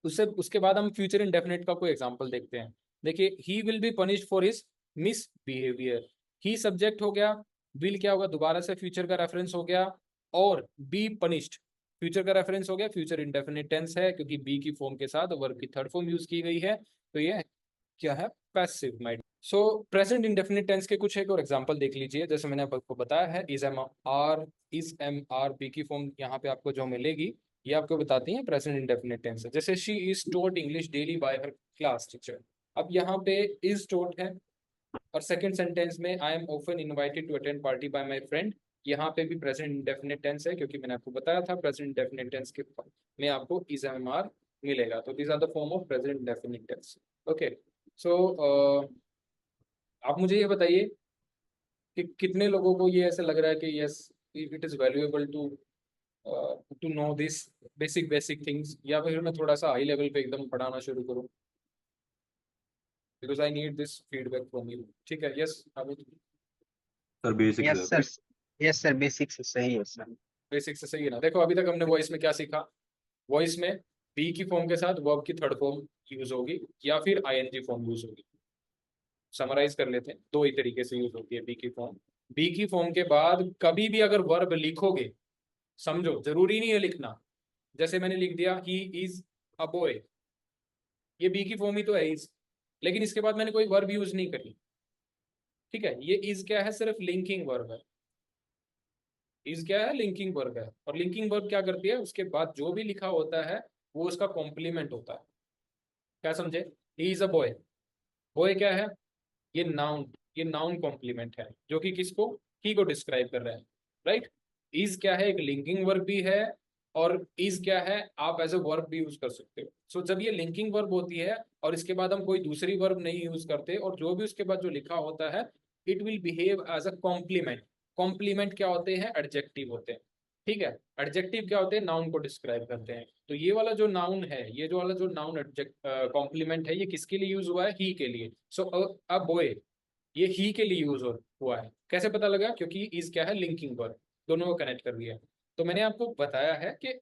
उससे उसके बाद हम फ्यूचर इंडेफिनिट का कोई एग्जांपल देखते हैं। देखिए, he will be punished for his miss behaviour, he subject हो गया, विल क्या होगा? दोबारा से फ्यूचर का रेफरेंस हो गया, और बी पनिश्ड फ्यूचर का रेफरेंस हो गया, फ्यूचर इंडेफिनिट टेंस है क्योंकि बी की फॉर्म के साथ वर्ब की थर्ड फॉर्म यूज की गई है, तो ये क्या है? Passive mind. So present indefinite tense के कुछ एक और एग्जांपल देख लीजिए, जैसे मैंने आपको बताया है, इज एम आर बी की फॉर्म यहाँ पे आपको जो मिलेगी ये आपको बताती है प्रेजेंट इंडेफिनिट टेंस है। जैसे she is taught English daily bye her class teacher, अब यहाँ पे इज टॉट है, और सेकंड सेंटेंस में I am often invited to attend party by my friend, यहाँ पे भी प्रेजेंट इंडेफिनिट टेंस है, क्योंकि मैंने आपको बताया था प्रेजेंट इंडेफिनिट टेंस के में आपको इज एम आर मिलेगा। तो these are the form of present indefinite tense. Okay, so आप मुझे ये बताइए कि कितने लोगों को ये ऐसे लग रहा है कि yes it is valuable to to know this basic things, या फिर मैं थोड़ा सा हाई लेवल पे एकदम पढ़ाना शुरू करूँ, because I need this feedback from you. ठीक है, yes Amit? Sir basic yes sir. Sir, yes sir, basic से सही है सर। बेसिक से सही है ना? देखो अभी तक हमने वॉइस में क्या सीखा? वॉइस में बी की फॉर्म के साथ वर्ब की थर्ड फॉर्म यूज होगी या फिर आईएनजी फॉर्म यूज होगी। समराइज कर लेते हैं, दो ही तरीके से यूज होती है बी की फॉर्म। बी की फॉर्म के बाद कभी भी अगर वर्ब लिखोगे, समझो जरूरी नहीं है लिखना, जैसे मैंने लिख दिया ही इज अ बॉय, ये बी की फॉर्म ही तो है इज, लेकिन इसके बाद मैंने कोई वर्ब यूज नहीं करी। ठीक है, ये इज क्या है? सिर्फ लिंकिंग वर्ब है। इज क्या है? लिंकिंग वर्ब है। और लिंकिंग वर्ब क्या करती है? उसके बाद जो भी लिखा होता है वो उसका कॉम्प्लीमेंट होता है। क्या समझे? ही इज अ बॉय, बॉय क्या है? ये नाउन, ये नाउन कॉम्प्लीमेंट है जो कि किसको? ही को डिस्क्राइब कर रहा है, राइट? इज क्या है? एक लिंकिंग वर्ब भी है, और इज क्या है? आप एज ए वर्ब भी यूज कर सकते हो। सो जब ये लिंकिंग वर्ब होती है और इसके बाद हम कोई दूसरी वर्ब नहीं यूज करते, और जो भी उसके बाद जो लिखा होता है it will behave as a complement. Complement क्या होते हैं? एडजेक्टिव होते हैं। ठीक है, एडजेक्टिव क्या होते हैं? नाउन को डिस्क्राइब करते हैं। तो ये वाला जो नाउन है, ये जो वाला जो नाउन एडजेक्ट कॉम्प्लीमेंट है, ये किसके लिए यूज हुआ है? ही के लिए। सो अ बॉय, ये ही के लिए यूज हुआ है। कैसे पता लगा? क्योंकि इज क्या है? लिंकिंग वर्ब, दोनों को कनेक्ट कर दिया। तो मैंने आपको बताया है कि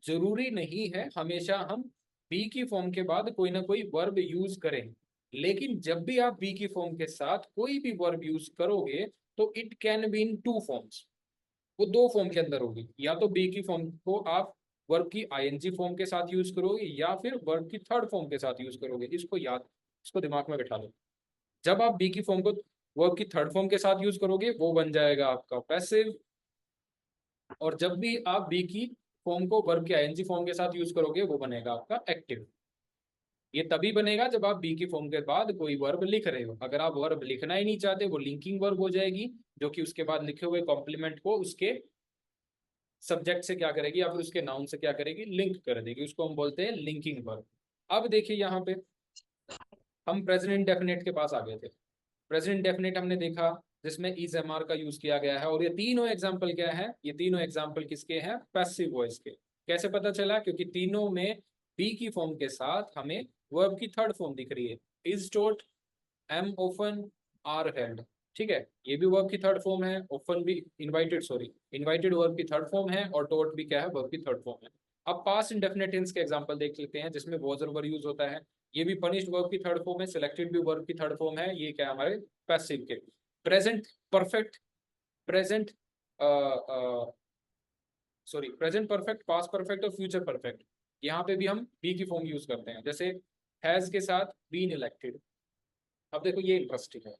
जरूरी नहीं है हमेशा हम बी की फॉर्म के बाद कोई ना कोई वर्ब यूज करें, लेकिन जब भी आप बी की फॉर्म के साथ कोई भी वर्ब यूज करोगे तो it can be in two forms. वो दो फॉर्म के अंदर होगी, या तो बी की फॉर्म को आप वर्ब की आईएनजी फॉर्म के साथ यूज करोगे या फिर वर्ब की थर्ड फॉर्म के साथ यूज करोगे। इसको याद, इसको दिमाग में बैठा लो। जब आप बी की फॉर्म को वर्ब की थर्ड फॉर्म के साथ यूज करोगे वो बन जाएगा आपका पैसिव, और जब भी आप बी की फॉर्म को वर्ब की आईएनजी फॉर्म के साथ यूज करोगे वो बनेगा आपका एक्टिव। ये तभी बनेगा जब आप बी की फॉर्म के बाद कोई वर्ब लिख रहे हो। अगर आप वर्ब लिखना ही नहीं चाहते, वो लिंकिंग वर्ब हो जाएगी, जो कि उसके बाद लिखे हुए कॉम्प्लीमेंट को उसके सब्जेक्ट से क्या करेगी या फिर उसके नाउन से क्या करेगी? लिंक कर देगी। उसको हम बोलते हैं लिंकिंग वर्ब। अब देखिए यहाँ पे हम प्रेजेंट इंडेफिनिट के पास आ गए थे। प्रेजेंट इंडेफिनिट हमने देखा जिसमें इज एम आर का यूज किया गया है, और ये तीनों एग्जाम्पल क्या है? ये तीनों एग्जाम्पल किसके हैं? पैसिव वॉइस के। कैसे पता चला? क्योंकि तीनों में बी की फॉर्म के साथ हमें वर्ब की थर्ड फॉर्म दिख रही है। Is taught, am often, are held. ठीक है, ये भी वर्ब की थर्ड फॉर्म है। ओफन भी इनवाइटेड, सॉरी इनवाइटेड वर्ब की थर्ड फॉर्म है, और टॉट भी क्या है? वर्ब की थर्ड फॉर्म है। अब पास्ट इंडेफिनिट टेंस के एग्जांपल देख लेते हैं जिसमें वॉज और वर यूज होता है। ये भी पनिश्ड वर्ब की थर्ड फॉर्म है, सिलेक्टेड भी वर्ब की थर्ड फॉर्म है। ये क्या है? हमारे पैसिव के। Present perfect, present sorry present perfect, past perfect और फ्यूचर परफेक्ट, यहाँ पे भी हम बी की फॉर्म यूज करते हैं। जैसे हैज के साथ बीन इलेक्टेड। अब देखो ये इंटरेस्टिंग है,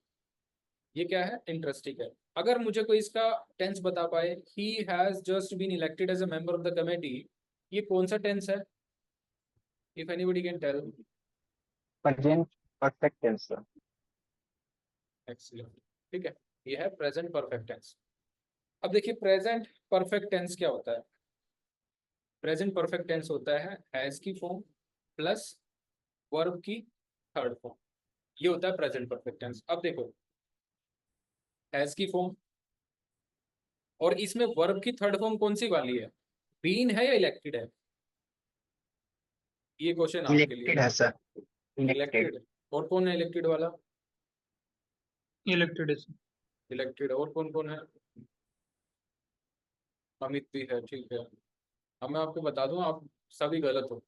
ये क्या है? इंटरेस्टिंग है। अगर मुझे कोई इसका टेंस बता पाए, he has just been elected as a member of the committee, ये कौन सा टेंस है? If anybody can tell. Present perfect tense sir. Excellent, ठीक है, ये है प्रेजेंट परफेक्ट टेंस। अब देखिए प्रेजेंट परफेक्ट टेंस क्या होता है? प्रेजेंट परफेक्ट टेंस होता है हैज की फॉर्म प्लस वर्ब की थर्ड फॉर्म, ये होता है प्रेजेंट परफेक्ट टेंस। अब देखो हैज की फॉर्म, और इसमें वर्ब की थर्ड फॉर्म कौन सी वाली है? बीन है या इलेक्टेड है? ये क्वेश्चन आपके लिए। इलेक्टेड है सर, इलेक्टेड। इलेक्टेड। और कौन है इलेक्टेड वाला? इलेक्टेड है सर। इलेक्टेड। और कौन कौन है? अमित भी है, ठीक है। अब मैं आपको बता दूं, आप सभी गलत हो।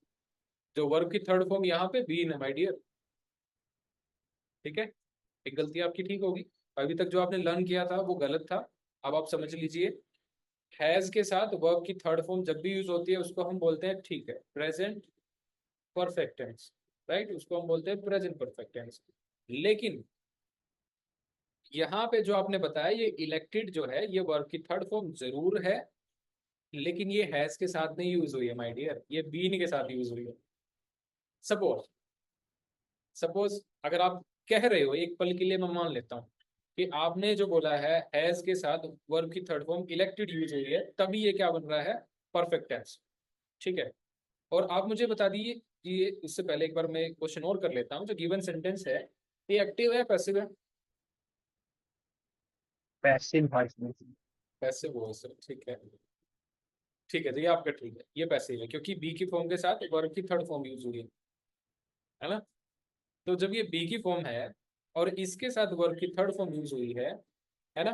जो वर्ब की थर्ड फॉर्म यहाँ पे बीन है माय डियर, ठीक है। एक गलती आपकी ठीक होगी, अभी तक जो आपने लर्न किया था वो गलत था। अब आप समझ लीजिए, हैज के साथ वर्ब की थर्ड फॉर्म जब भी यूज होती है उसको हम बोलते हैं, ठीक है, प्रेजेंट परफेक्ट टेंस, राइट, उसको हम बोलते हैं प्रेजेंट परफेक्ट टेंस। लेकिन यहाँ पे जो आपने बताया ये इलेक्टेड जो है, ये वर्ब की थर्ड फॉर्म जरूर है, लेकिन ये हैज के साथ नहीं यूज हुई है माय डियर, ये बीन के साथ यूज हुई है। सपोज, सपोज अगर आप कह रहे हो, एक पल के लिए मैं मान लेता हूँ कि आपने जो बोला है हैज के साथ वर्ब की थर्ड फॉर्म इलेक्टेड यूज हुई है, तभी ये क्या बन रहा है? परफेक्ट टेंस, ठीक है। और आप मुझे बता दीजिए कि इससे पहले एक बार मैं क्वेश्चन और कर लेता हूँ, जो गिवन सेंटेंस है ये एक्टिव है पैसिव है? पैसिव वॉइस में। पैसिव वॉइस है, ठीक है। ठीक है, तो ये आपका ठीक है, ये पैसिव है क्योंकि बी की फॉर्म के साथ वर्ब की थर्ड फॉर्म यूज हुई है ना। तो जब ये बी की फॉर्म है और इसके साथ वर्ब की थर्ड फॉर्म यूज हुई है ना,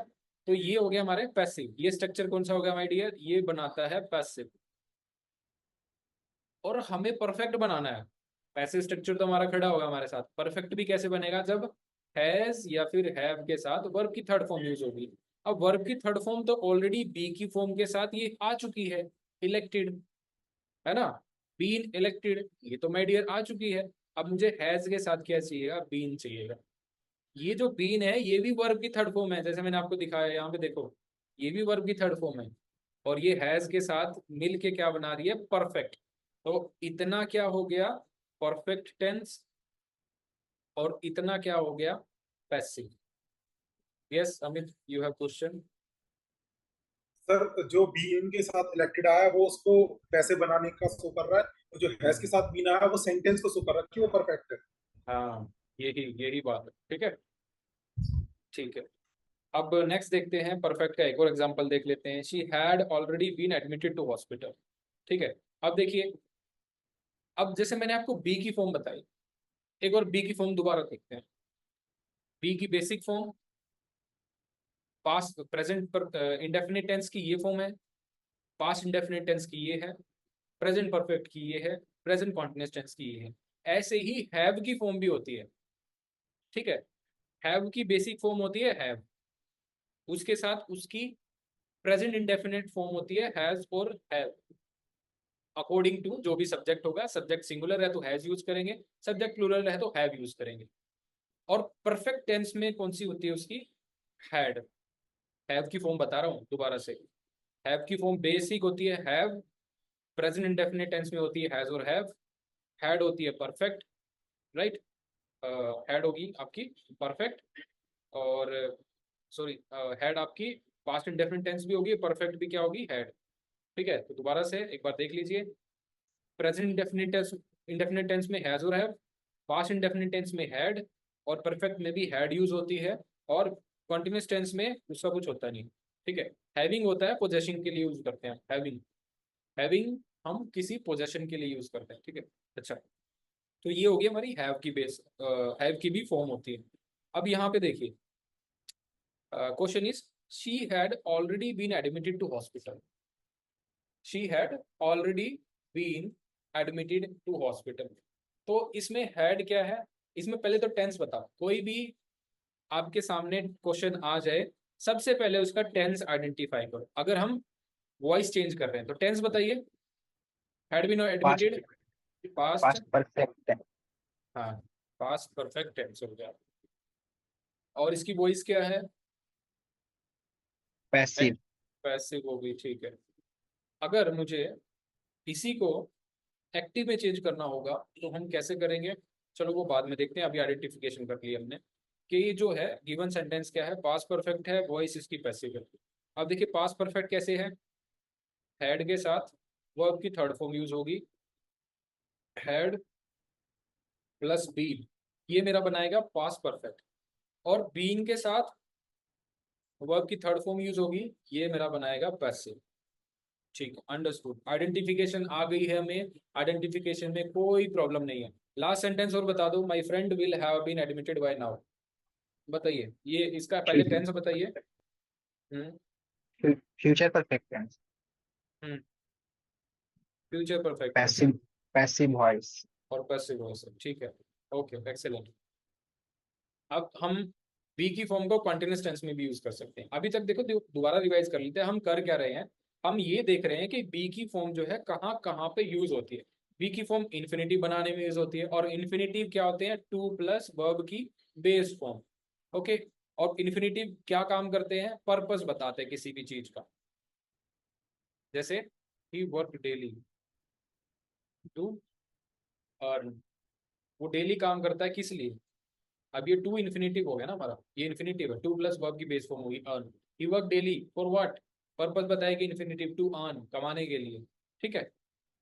तो ये हो गया हमारे पैसिव। ये स्ट्रक्चर कौन सा हो गया माय डियर, ये बनाता है पैसिव। और हमें परफेक्ट बनाना है। पैसिव स्ट्रक्चर तो हमारा खड़ा होगा हमारे साथ, परफेक्ट भी कैसे बनेगा, जब हैज या फिर हैव के साथ वर्ब की थर्ड फॉर्म यूज होगी। अब वर्ब की थर्ड फॉर्म तो ऑलरेडी बी की फॉर्म के साथ ये आ चुकी है, इलेक्टेड, है ना, बीन इलेक्टेड, ये तो माय डियर आ चुकी है। अब मुझे हैज के साथ क्या चाहिएगा, बीन चाहिएगा। ये जो बीन है ये भी वर्ब की थर्ड फॉर्म है, जैसे मैंने आपको दिखाया यहाँ पे देखो, ये भी वर्ब की थर्ड फॉर्म है। और ये हैज के साथ मिल के क्या बना रही है, परफेक्ट। तो इतना क्या हो गया, परफेक्ट टेंस, और इतना क्या हो गया, passive. Yes Amit, you have question. Sir जो बी इन के साथ इलेक्टेड आया है वो उसको पैसे बनाने का शो कर रहा है, और जो हैज के साथ बीन आया है वो सेंटेंस को शो कर रहा है कि वो परफेक्ट है। हाँ, यही यही बात है, ठीक है, ठीक है। अब नेक्स्ट देखते हैं, परफेक्ट का एक और एग्जांपल देख लेते हैं। She had already been admitted to hospital. ठीक है, अब देखिए, अब जैसे मैंने आपको बी की फॉर्म बताई, एक और बी की फॉर्म दोबारा देखते हैं। बी की बेसिक फॉर्म पास्ट प्रेजेंट पर इंडेफिनिट टेंस की ये फॉर्म है, पास्ट इंडेफिनिट टेंस की ये है, प्रेजेंट परफेक्ट की ये है, प्रेजेंट कॉन्टिन्यूअस टेंस की ये है। ऐसे ही हैव की फॉर्म भी होती है। ठीक है, हैव की बेसिक फॉर्म होती है हैव, उसके साथ उसकी प्रेजेंट इंडेफिनिट फॉर्म होती है हैज और हैव, अकॉर्डिंग टू जो भी सब्जेक्ट होगा। सब्जेक्ट सिंगुलर है तो हैज यूज करेंगे, सब्जेक्ट प्लूरल है तो हैव यूज करेंगे। और परफेक्ट टेंस में कौन सी होती है उसकी, हैड। हैव की फॉर्म बता रहा हूँ दोबारा से, हैव की फॉर्म बेसिक होती है हैव, प्रेजेंट इंडेफिनिट टेंस में होती है हैज और हैव, हैड होती है परफेक्ट, राइट, हैड होगी आपकी परफेक्ट, और सॉरी हैड आपकी पास्ट इंडेफिनिट टेंस भी होगी, परफेक्ट भी क्या होगी, हैड। ठीक है, तो दोबारा से एक बार देख लीजिए। प्रेजेंट इंडेफिनिट टेंस में हैज और हैव, पास्ट इंडेफिनिट टेंस में हैड, और परफेक्ट में भी हैड यूज होती है, और कॉन्टिन्यूअस टेंस में उसका कुछ होता नहीं। ठीक है, हैविंग होता है, पोजेशन के लिए यूज करते हैं हैविंग, हैविंग हम किसी पोजेशन के लिए यूज करते हैं। ठीक है, अच्छा, तो ये होगी हमारी हैव की बेस, हैव की भी फॉर्म होती है। अब यहाँ पे देखिए, question is she had already been admitted to hospital. She had already been admitted to hospital. तो इसमें हैड क्या है, इसमें पहले तो टेंस बताओ। कोई भी आपके सामने क्वेश्चन आ जाए, सबसे पहले उसका टेंस आइडेंटिफाई करो। अगर हम वॉइस चेंज कर रहे हैं तो टेंस बताइए, had been admitted, past, past perfect, हाँ, पास्ट परफेक्ट टेंस हो गया। और इसकी वॉइस क्या है, पैसिव, पैसिव हो गई। ठीक है, अगर मुझे इसी को एक्टिव में चेंज करना होगा तो हम कैसे करेंगे, चलो वो बाद में देखते हैं। अभी आइडेंटिफिकेशन कर लिया हमने कि ये जो है गिवन सेंटेंस क्या है, पास्ट परफेक्ट है, वॉइस इसकी पैसिव है। अब देखिए पास्ट परफेक्ट कैसे है, हैड के साथ वर्ब की थर्ड फॉर्म यूज होगी, हैड प्लस बीन, ये मेरा बनाएगा पास्ट परफेक्ट। और बीन के साथ वर्ब की थर्ड फॉर्म यूज होगी, ये मेरा बनाएगा पैसिव। ठीक, अंडरस्टूड, आइडेंटिफिकेशन आ गई है हमें, आइडेंटिफिकेशन में कोई प्रॉब्लम नहीं है। लास्ट सेंटेंस और बता दो, my friend will have been admitted by now. बताइए, ये इसका पहले टेंस बताइए। Future perfect tense, future perfect tense passive, passive voice. और पैसिव वॉइस, ठीक है, ओके, एक्सेलेंट। अब हम बी की फॉर्म को कॉन्टिन्यूअस टेंस में भी यूज कर सकते हैं। अभी तक देखो, दोबारा रिवाइज कर लेते हैं, हम कर क्या रहे हैं, हम ये देख रहे हैं कि बी की फॉर्म जो है कहाँ कहाँ पे यूज होती है। बी की फॉर्म इन्फिनिटिव बनाने में यूज होती है, और इन्फिनिटिव क्या होते हैं, टू प्लस वर्ब की बेस फॉर्म। ओके, और इन्फिनिटिव क्या काम करते हैं, पर्पस बताते हैं किसी भी चीज का। जैसे ही वर्क डेली टू अर्न, वो डेली काम करता है किस लिए। अब ये टू इन्फिनिटिव हो गया ना हमारा, ये इन्फिनिटिव है, टू प्लस वर्ब की बेस फॉर्म होगी earn. He work daily for what, purpose बताएगी इन्फिनिटिव, टू अर्न, कमाने के लिए। ठीक है,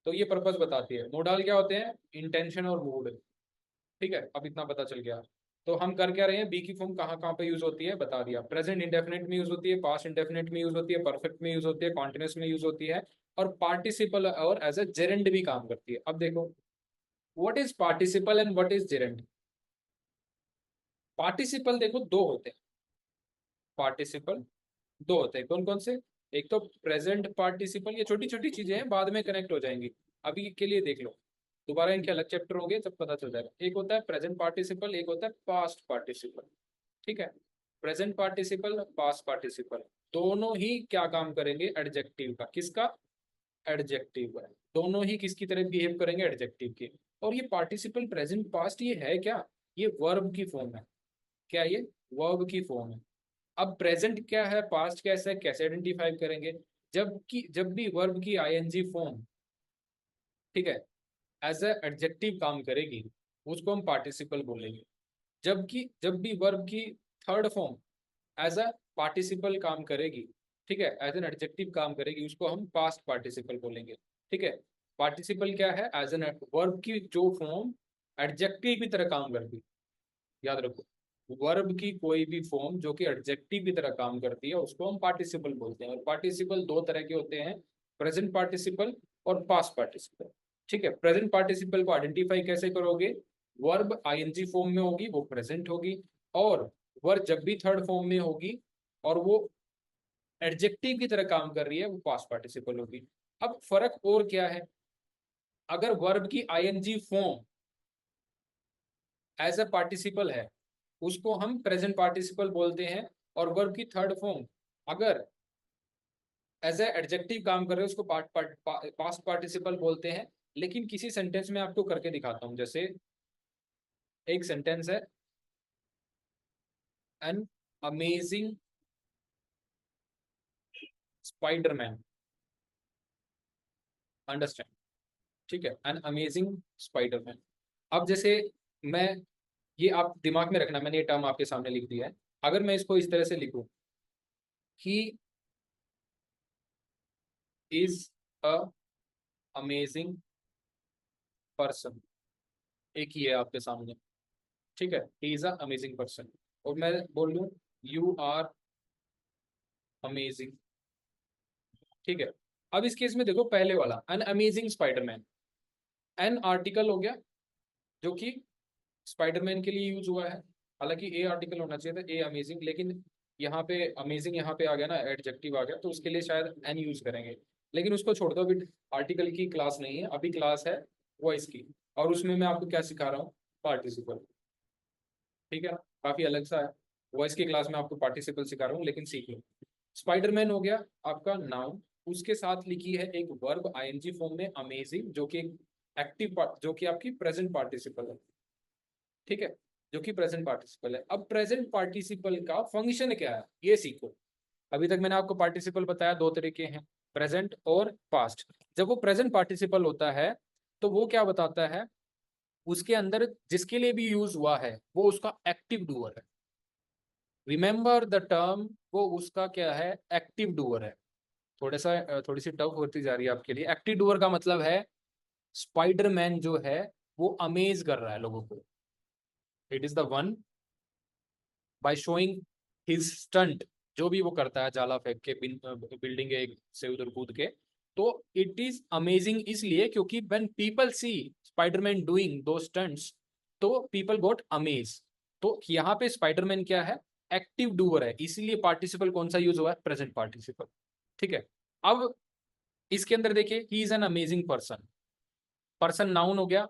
तो ये पर्पस बताती है। मोडाल क्या होते हैं, इंटेंशन और मूड। ठीक है, अब इतना पता चल गया। तो हम कर क्या रहे हैं, बी की फॉर्म कहाँ कहाँ पे यूज होती है बता दिया। प्रेजेंट इंडेफिनिट में यूज होती है, पास्ट इंडेफिनिट में यूज होती है, परफेक्ट में यूज होती है, कॉन्टिन्यूअस में यूज होती है, और पार्टिसिपल और एज ए जेरेंड भी काम करती है। अब देखो what is participle and what is gerund. Participle देखो दो होते हैं, पार्टिसिपल दो होते हैं, कौन कौन से? एक तो प्रेजेंट पार्टिसिपल, ये छोटी छोटी चीजें हैं, बाद में कनेक्ट हो जाएंगी, अभी के लिए देख लो, दोबारा इनके अलग चैप्टर होंगे तब पता चल जाएगा। एक होता है प्रेजेंट पार्टिसिपल, एक होता है पास्ट पार्टिसिपल। ठीक है, प्रेजेंट पार्टिसिपल, पास्ट पार्टिसिपल, दोनों ही क्या काम करेंगे? एडजेक्टिव का। किसका? एडजेक्टिव का। दोनों ही किसकी तरह बिहेव करेंगे? एडजेक्टिव के। और ये पार्टिसिपल प्रेजेंट पास्ट ये है क्या? ये वर्ब की फॉर्म है। क्या ये? वर्ब की फॉर्म है। अब प्रेजेंट क्या है, पास्ट कैसे, कैसे आइडेंटिफाई करेंगे? जब भी वर्ब की आईएनजी फॉर्म, ठीक है, एज ए एडजेक्टिव काम करेगी, उसको हम पार्टिसिपल बोलेंगे। जब भी वर्ब की third form as a participle काम करेगी, ठीक है, एज एन एडजेक्टिव काम करेगी, उसको हम पास्ट पार्टिसिपल बोलेंगे। ठीक है, पार्टिसिपल क्या है? एज एन वर्ब की जो फॉर्म एडजेक्टिव की तरह काम करती है। याद रखो, वर्ब की कोई भी फॉर्म जो कि एडजेक्टिव की तरह काम करती है उसको हम पार्टिसिपल बोलते हैं। और पार्टिसिपल दो तरह के होते हैं, प्रेजेंट पार्टिसिपल और पास्ट पार्टिसिपल। ठीक है, प्रेजेंट पार्टिसिपल को आइडेंटिफाई कैसे करोगे? वर्ब आईएनजी फॉर्म में होगी वो प्रेजेंट होगी, और वर्ब जब भी थर्ड फॉर्म में होगी और वो एडजेक्टिव की तरह काम कर रही है वो पास्ट पार्टिसिपल होगी। अब फर्क और क्या है? अगर वर्ब की ING form as a participle है उसको हम प्रेजेंट पार्टिसिपल बोलते हैं, और वर्ब की थर्ड फॉर्म अगर एज ए एडजेक्टिव काम कर रहे हैं उसको पास्ट पार्टिसिपल बोलते हैं। लेकिन किसी सेंटेंस में आपको करके दिखाता हूं, जैसे एक सेंटेंस है, एन अमेजिंग स्पाइडरमैन, अंडरस्टैंड? ठीक है, एन अमेजिंग स्पाइडरमैन। अब जैसे मैं, ये आप दिमाग में रखना, मैंने ये टर्म आपके सामने लिख दिया है। अगर मैं इसको इस तरह से लिखूं, ही इज अ अमेजिंग पर्सन, एक ही है आपके सामने, ठीक है, ही इज अ अमेजिंग पर्सन, और मैं बोल लूं यू आर अमेजिंग। ठीक है, अब इस केस में देखो पहले वाला an amazing Spiderman, an article हो गया जो कि स्पाइडरमैन के लिए यूज हुआ है, हालांकि ए आर्टिकल होना चाहिए था, ए अमेजिंग, लेकिन यहाँ पे आ गया ना, एडजेक्टिव आ गया, तो उसके लिए शायद एन यूज करेंगे। लेकिन उसको छोड़ दो, अभी आर्टिकल की क्लास नहीं है, अभी क्लास है वॉइस की, और उसमें मैं आपको क्या सिखा रहा हूँ? पार्टिसिपल। ठीक है ना, काफी अलग सा है। वॉइस की क्लास में आपको पार्टिसिपल सिखा रहा हूँ, लेकिन सीख लो। स्पाइडरमैन हो गया आपका नाउन, उसके साथ लिखी है एक वर्ब आईएनजी फॉर्म में अमेजिंग, जो कि एक्टिव पार्ट, जो कि आपकी प्रेजेंट पार्टिसिपल है। ठीक है, जो कि प्रेजेंट पार्टिसिपल है। अब प्रेजेंट पार्टिसिपल का फंक्शन क्या है ये सीखो। अभी तक मैंने आपको पार्टिसिपल बताया दो तरीके हैं, प्रेजेंट और पास्ट। जब वो प्रेजेंट पार्टिसिपल होता है तो वो क्या बताता है? उसके अंदर जिसके लिए भी यूज हुआ है वो उसका एक्टिव डूअर है। रिमेंबर द टर्म, वो उसका क्या है? एक्टिव डूअर है। थोड़ी सी टफ होती जा रही है आपके लिए। एक्टिव डूअर का मतलब है स्पाइडरमैन जो है वो अमेज कर रहा है लोगों को। It is the one by showing his stunt, जो भी वो करता है, जाला फेंक के, बिल्डिंग एक से उधर कूद के, तो इट इज अमेजिंग इसलिए क्योंकि when people see Spiderman doing दो स्टंट्स तो पीपल गॉट अमेज। तो यहाँ पे स्पाइडरमैन क्या है? एक्टिव डूअर है, इसीलिए पार्टिसिपल कौन सा यूज हुआ है? Present participle. ठीक है, अब इसके अंदर देखिए, he is an amazing person, person noun हो गया,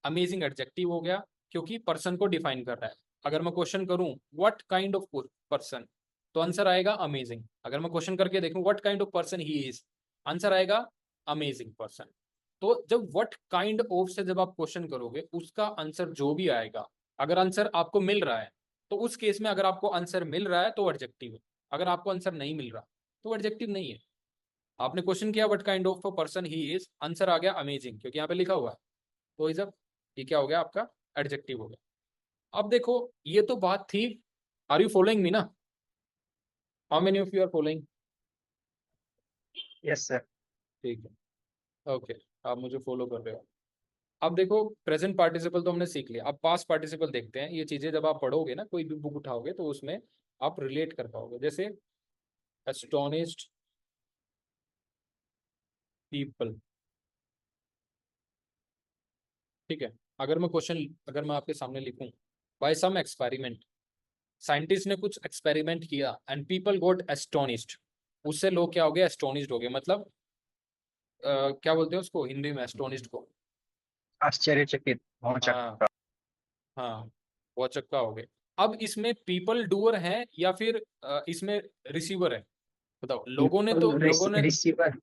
अमेजिंग एडजेक्टिव हो गया, क्योंकि पर्सन को डिफाइन कर रहा है। अगर मैं क्वेश्चन करूं व्हाट काइंड ऑफ पर्सन, तो आंसर आएगा अमेजिंग। अगर मैं क्वेश्चन करके देखूं what kind of person he is, answer आएगा अमेजिंग पर्सन। तो जब व्हाट काइंड ऑफ से जब आप क्वेश्चन करोगे उसका आंसर जो भी आएगा, अगर आंसर आपको मिल रहा है तो उस केस में, अगर आपको आंसर मिल रहा है तो एडजेक्टिव है, अगर आपको आंसर नहीं मिल रहा तो एडजेक्टिव नहीं है। आपने क्वेश्चन किया what kind of person he is, answer आ गया अमेजिंग, क्योंकि यहाँ पे लिखा हुआ है, तो इज ये क्या हो गया? आपका एडजेक्टिव हो गया। अब देखो, ये तो बात थी, आर यू फॉलोइंग मी ना? How many of you are following? Yes sir. ठीक है, ओके, आप मुझे फॉलो कर रहे हो। अब देखो, प्रेजेंट पार्टिसिपल तो हमने सीख लिया, अब पास्ट पार्टिसिपल देखते हैं। ये चीजें जब आप पढ़ोगे ना, कोई भी बुक उठाओगे तो उसमें आप रिलेट कर पाओगे। जैसे एस्टोनिश्ड, पीपल। ठीक है, अगर मैं आपके सामने लिखूं, बाय सम एक्सपेरिमेंट, साइंटिस्ट ने कुछ एक्सपेरिमेंट किया एंड पीपल गोट एस्टोनिस्ड, उससे लोग क्या हो गए, एस्टोनिस्ड हो गए। मतलब क्या बोलते हैं उसको हिंदी में, एस्टोनिस्ड को? आश्चर्यचकित, हाँ भौंचक्का। हाँ, वो चक्का हो गए। अब इसमें पीपल डूअर है या फिर इसमें रिसीवर है? बताओ, लोगों ने रिसीवर।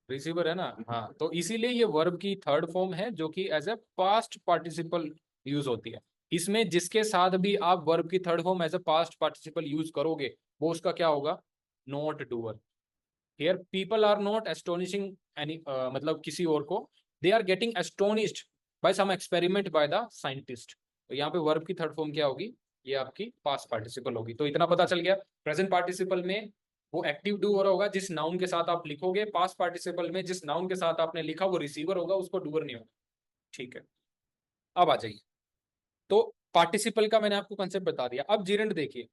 रिसीवर है ना? हाँ, तो इसीलिए ये वर्ब की थर्ड फॉर्म है जो कि as a past participle use होती है। इसमें जिसके साथ भी आप वर्ब की third form as a past participle use करोगे वो उसका क्या होगा, not doer. Here people are not astonishing any, मतलब किसी और को, they are getting astonished by some experiment by the scientist. तो यहाँ पे वर्ब की थर्ड फॉर्म क्या होगी, ये आपकी पास्ट पार्टिसिपल होगी। तो इतना पता चल गया, प्रेजेंट पार्टिसिपल में वो एक्टिव डूअर होगा जिस नाउन के साथ आप लिखोगे, पास्ट पार्टिसिपल में जिस नाउन के साथ आपने लिखा वो रिसीवर होगा, उसको डूअर नहीं होगा। ठीक है, अब आ जाइए। तो पार्टिसिपल का मैंने आपको कंसेप्ट बता दिया। अब जिरंड देखिए,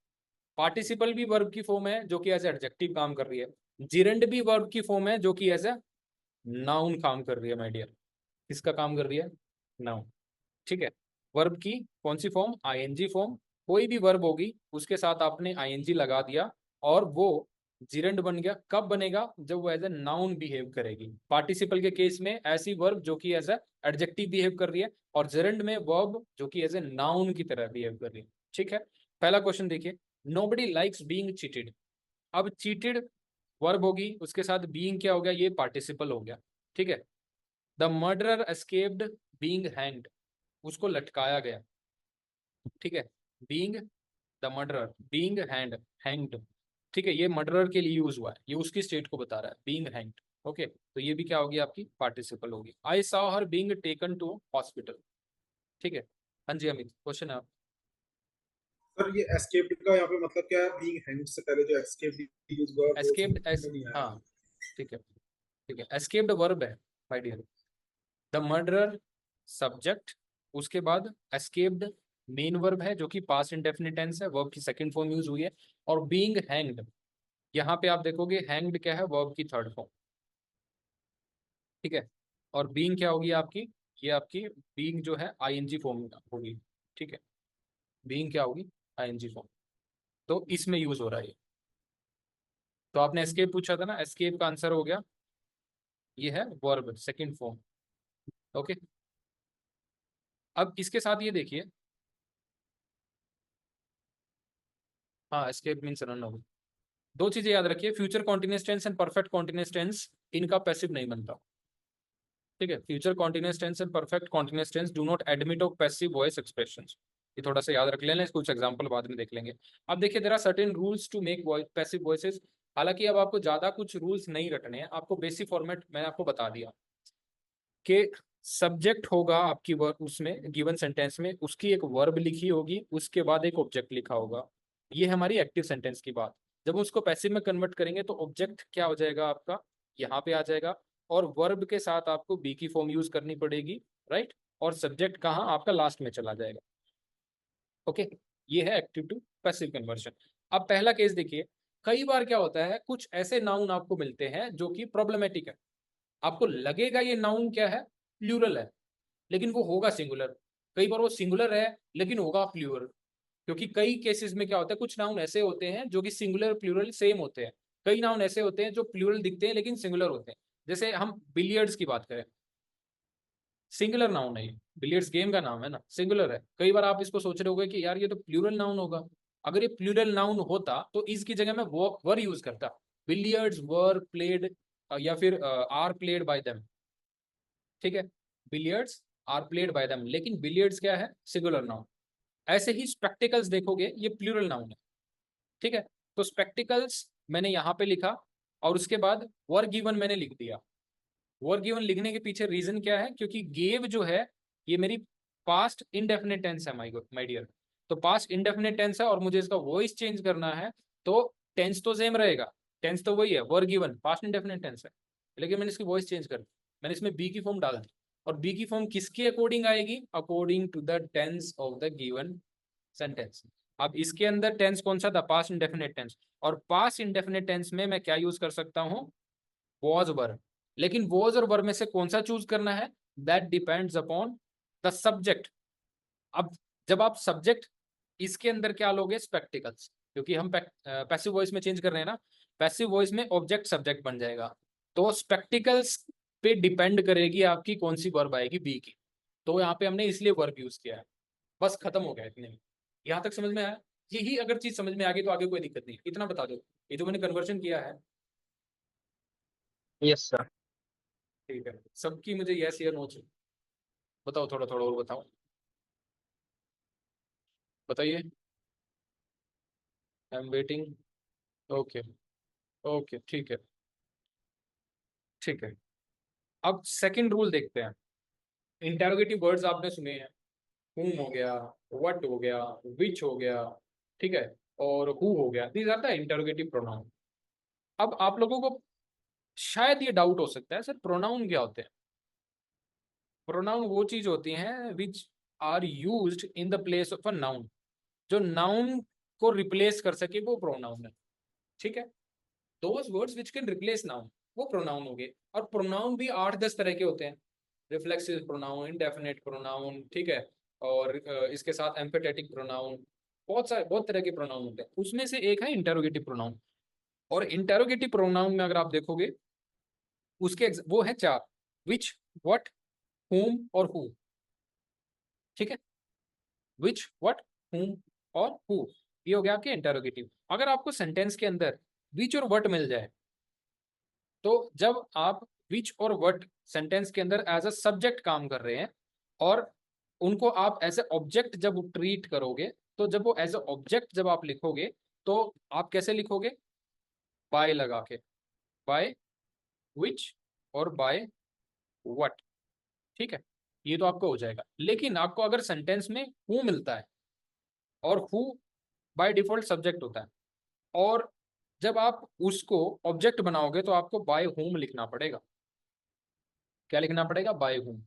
पार्टिसिपल भी वर्ब की फॉर्म है जो कि एज एडजेक्टिव काम कर रही है, जिरंड भी वर्ब की फॉर्म है जो कि एज ए नाउन काम कर रही है माय डियर। किसका काम कर रही है, नाउन। ठीक है, वर्ब की कौन सी फॉर्म, आईएनजी फॉर्म। कोई भी वर्ब होगी उसके साथ आपने आईएनजी लगा दिया और वो जिरंड बन गया। कब बनेगा, जब वो एज ए नाउन बिहेव करेगी। पार्टिसिपल के केस में ऐसी वर्ब जो कि एज ए एडजेक्टिव बिहेव कर रही है, और जिरंड में वर्ब जो कि एज ए नाउन की तरह बिहेव कर रही है। ठीक है, पहला क्वेश्चन देखिए, नोबडी लाइक्स बीइंग चीटेड। अब चीटेड वर्ब होगी, उसके साथ बीइंग क्या हो गया, ये पार्टिसिपल हो गया। ठीक है, the murderer escaped being hanged, उसको लटकाया गया। ठीक है, being the murderer, being hanged. ठीक है, ये मर्डरर के लिए यूज हुआ है, ये उसकी स्टेट को बता रहा है, बीइंग हैंग्ड। ओके, तो ये भी क्या होगी, आपकी पार्टिसिपल होगी। I saw her being taken to hospital. ठीक है, हाँ जी अमित, क्वेश्चन है आप। सर ये एस्केप्ड का यहाँ पे मतलब क्या है? बीइंग हैंग्ड से पहले जो एस्केप्ड यूज हुआ वो एस्केप्ड, समझ में नहीं आया। हाँ ठीक है, ठीक है, एस्केप्ड वर्ब है my dear. The murderer subject, उसके बाद एस्केप्ड मेन वर्ब है जो कि पास्ट इंडेफिनिट टेंस है, वर्ब की सेकंड फॉर्म यूज हुई है। और बीइंग हैंग्ड, यहाँ पे आप देखोगे हैंग्ड क्या है, वर्ब की थर्ड फॉर्म। ठीक है, और बीइंग क्या होगी आपकी, ये आपकी बीइंग जो है आईएनजी फॉर्म होगी। ठीक है, बीइंग क्या होगी, आईएनजी फॉर्म। तो इसमें यूज हो रहा है ये। तो आपने एस्केप पूछा था ना, एस्केप का आंसर हो गया, ये है वर्ब सेकंड फॉर्म। ओके, अब इसके साथ ये देखिए, हाँ एस्केप मीन्स रन हो गई। दो चीजें याद रखिए, future continuous tense and perfect continuous tense, इनका पैसिव नहीं बनता। ठीक है, future continuous tense and perfect continuous tense do not admit of passive voice expressions. ये थोड़ा सा याद रख लेना, कुछ एग्जांपल बाद में देख लेंगे। अब देखिए, there are certain rules to make passive voices. हालांकि अब आपको ज्यादा कुछ रूल्स नहीं रटने हैं, आपको बेसिक फॉर्मेट मैंने आपको बता दिया कि सब्जेक्ट होगा आपकी वर्ब, उसमें गिवन सेंटेंस में उसकी एक वर्ब लिखी होगी, उसके बाद एक ऑब्जेक्ट लिखा होगा। ये हमारी एक्टिव सेंटेंस की बात। जब हम उसको पैसिव में कन्वर्ट करेंगे तो ऑब्जेक्ट क्या हो जाएगा आपका, यहाँ पे आ जाएगा, और वर्ब के साथ आपको बी की फॉर्म यूज करनी पड़ेगी, राइट। और सब्जेक्ट कहाँ आपका, लास्ट में चला जाएगा। ओके, ये है एक्टिव टू पैसिव कन्वर्शन। अब पहला केस देखिए, कई बार क्या होता है, कुछ ऐसे नाउन आपको मिलते हैं जो कि प्रॉब्लमेटिक है। आपको लगेगा ये नाउन क्या है, प्लूरल है, लेकिन वो होगा सिंगुलर। कई बार वो सिंगुलर है लेकिन होगा प्लूरल, क्योंकि कई केसेस में क्या होता है, कुछ नाउन ऐसे होते हैं जो कि सिंगुलर प्लूरल सेम होते हैं। कई नाउन ऐसे होते हैं जो प्लूरल दिखते हैं लेकिन सिंगुलर होते हैं। जैसे हम बिलियर्ड्स की बात करें, सिंगुलर नाउन है ये, बिलियर्ड्स गेम का नाम है ना, सिंगुलर है। कई बार आप इसको सोच रहे होगे कि यार ये तो प्लूरल नाउन होगा। अगर ये प्लूरल नाउन होता तो इसकी जगह मैं वर यूज करता, बिलियर्ड्स वर प्लेड, या फिर आर प्लेड बाय देम। ठीक है, billiards are played by them, लेकिन बिलियर्ड्स क्या है, सिंगुलर नाउन। ऐसे ही स्पेक्टिकल्स देखोगे, ये प्लूरल नाउन है। ठीक है, तो स्पेक्टिकल्स मैंने यहाँ पे लिखा, और उसके बाद वर गिवन मैंने लिख दिया। वर गिवन लिखने के पीछे रीजन क्या है, क्योंकि गेव जो है ये मेरी पास्ट इंडेफिनिट टेंस है माय डियर। तो पास्ट इंडेफिनिट टेंस है और मुझे इसका वॉइस चेंज करना है, तो टेंस तो सेम रहेगा, टेंस तो वही है, were given past indefinite tense है, लेकिन मैंने इसकी वॉइस चेंज कर दी, मैंने इसमें बी की फॉर्म डाल दी। और बी की फॉर्म किसके अकॉर्डिंग आएगी, according to the tense of the given sentence. अब इसके अंदर टेंस कौन सा था, पास्ट इंडेफिनिट टेंस, और पास्ट इंडेफिनिट टेंस में मैं क्या यूज कर सकता हूँ, वॉज वर। लेकिन वॉज और वर में से कौन सा चूज करना है, that depends upon the subject. अब जब आप सब्जेक्ट इसके अंदर क्या लोगे, स्पेक्टिकल्स, क्योंकि हम पैसिव वॉइस में चेंज कर रहे हैं ना, पैसिव वॉइस में ऑब्जेक्ट सब्जेक्ट बन जाएगा, तो स्पेक्टिकल्स पे डिपेंड करेगी आपकी कौन सी वर्ब आएगी, बी की। तो यहाँ पे हमने इसलिए वर्ब यूज किया है, बस खत्म हो गया इतने में। यहाँ तक समझ में आया? यही अगर चीज समझ में आ गई तो आगे कोई दिक्कत नहीं, इतना बता दो। ये जो मैंने कन्वर्जन किया है, यस सर। ठीक है, सबकी मुझे यस या नो चाहिए, बताओ, थोड़ा थोड़ा और बताओ, बताइए। I am waiting. Okay, okay, ठीक है, ठीक है। अब सेकंड रूल देखते हैं। इंटेरोगेटिव वर्ड्स आपने सुने हैं, whom हो गया, what हो गया, which हो गया, ठीक है, और who हो गया, these are the interrogative pronoun. अब आप लोगों को शायद ये डाउट हो सकता है, सर प्रोनाउन क्या होते हैं? प्रोनाउन वो चीज होती हैं which are used in the place of a noun, जो नाउन को रिप्लेस कर सके, वो प्रोनाउन है, ठीक है। Those words which can replace noun, वो प्रोनाउन हो गए। और प्रोनाउन भी 8-10 तरह के होते हैं, रिफ्लेक्सिव प्रोनाउन, इंडेफिनिट प्रोनाउन, ठीक है, और इसके साथ एम्फेटेटिक प्रोनाउन, बहुत तरह के प्रोनाउन होते हैं। उसमें से एक है इंटेरोगेटिव प्रोनाउन। और इंटेरोगेटिव प्रोनाउन में अगर आप देखोगे, उसके वो है 4, विच, व्हाट, whom और who, ठीक है, विच, व्हाट, whom और who, ये हो गया आपके इंटेरोगेटिव। अगर आपको सेंटेंस के अंदर विच और व्हाट मिल जाए, तो जब आप विच और व्हाट सेंटेंस के अंदर एज अ सब्जेक्ट काम कर रहे हैं, और उनको आप एज ए ऑब्जेक्ट जब ट्रीट करोगे, तो जब वो एज ए ऑब्जेक्ट जब आप लिखोगे, तो आप कैसे लिखोगे, बाय लगा के, बाय विच और बाय व्हाट, ठीक है, ये तो आपको हो जाएगा। लेकिन आपको अगर सेंटेंस में हु मिलता है, और हु बाय डिफॉल्ट सब्जेक्ट होता है, और जब आप उसको ऑब्जेक्ट बनाओगे तो आपको बाय हुम लिखना पड़ेगा। क्या लिखना पड़ेगा, बाय हुम।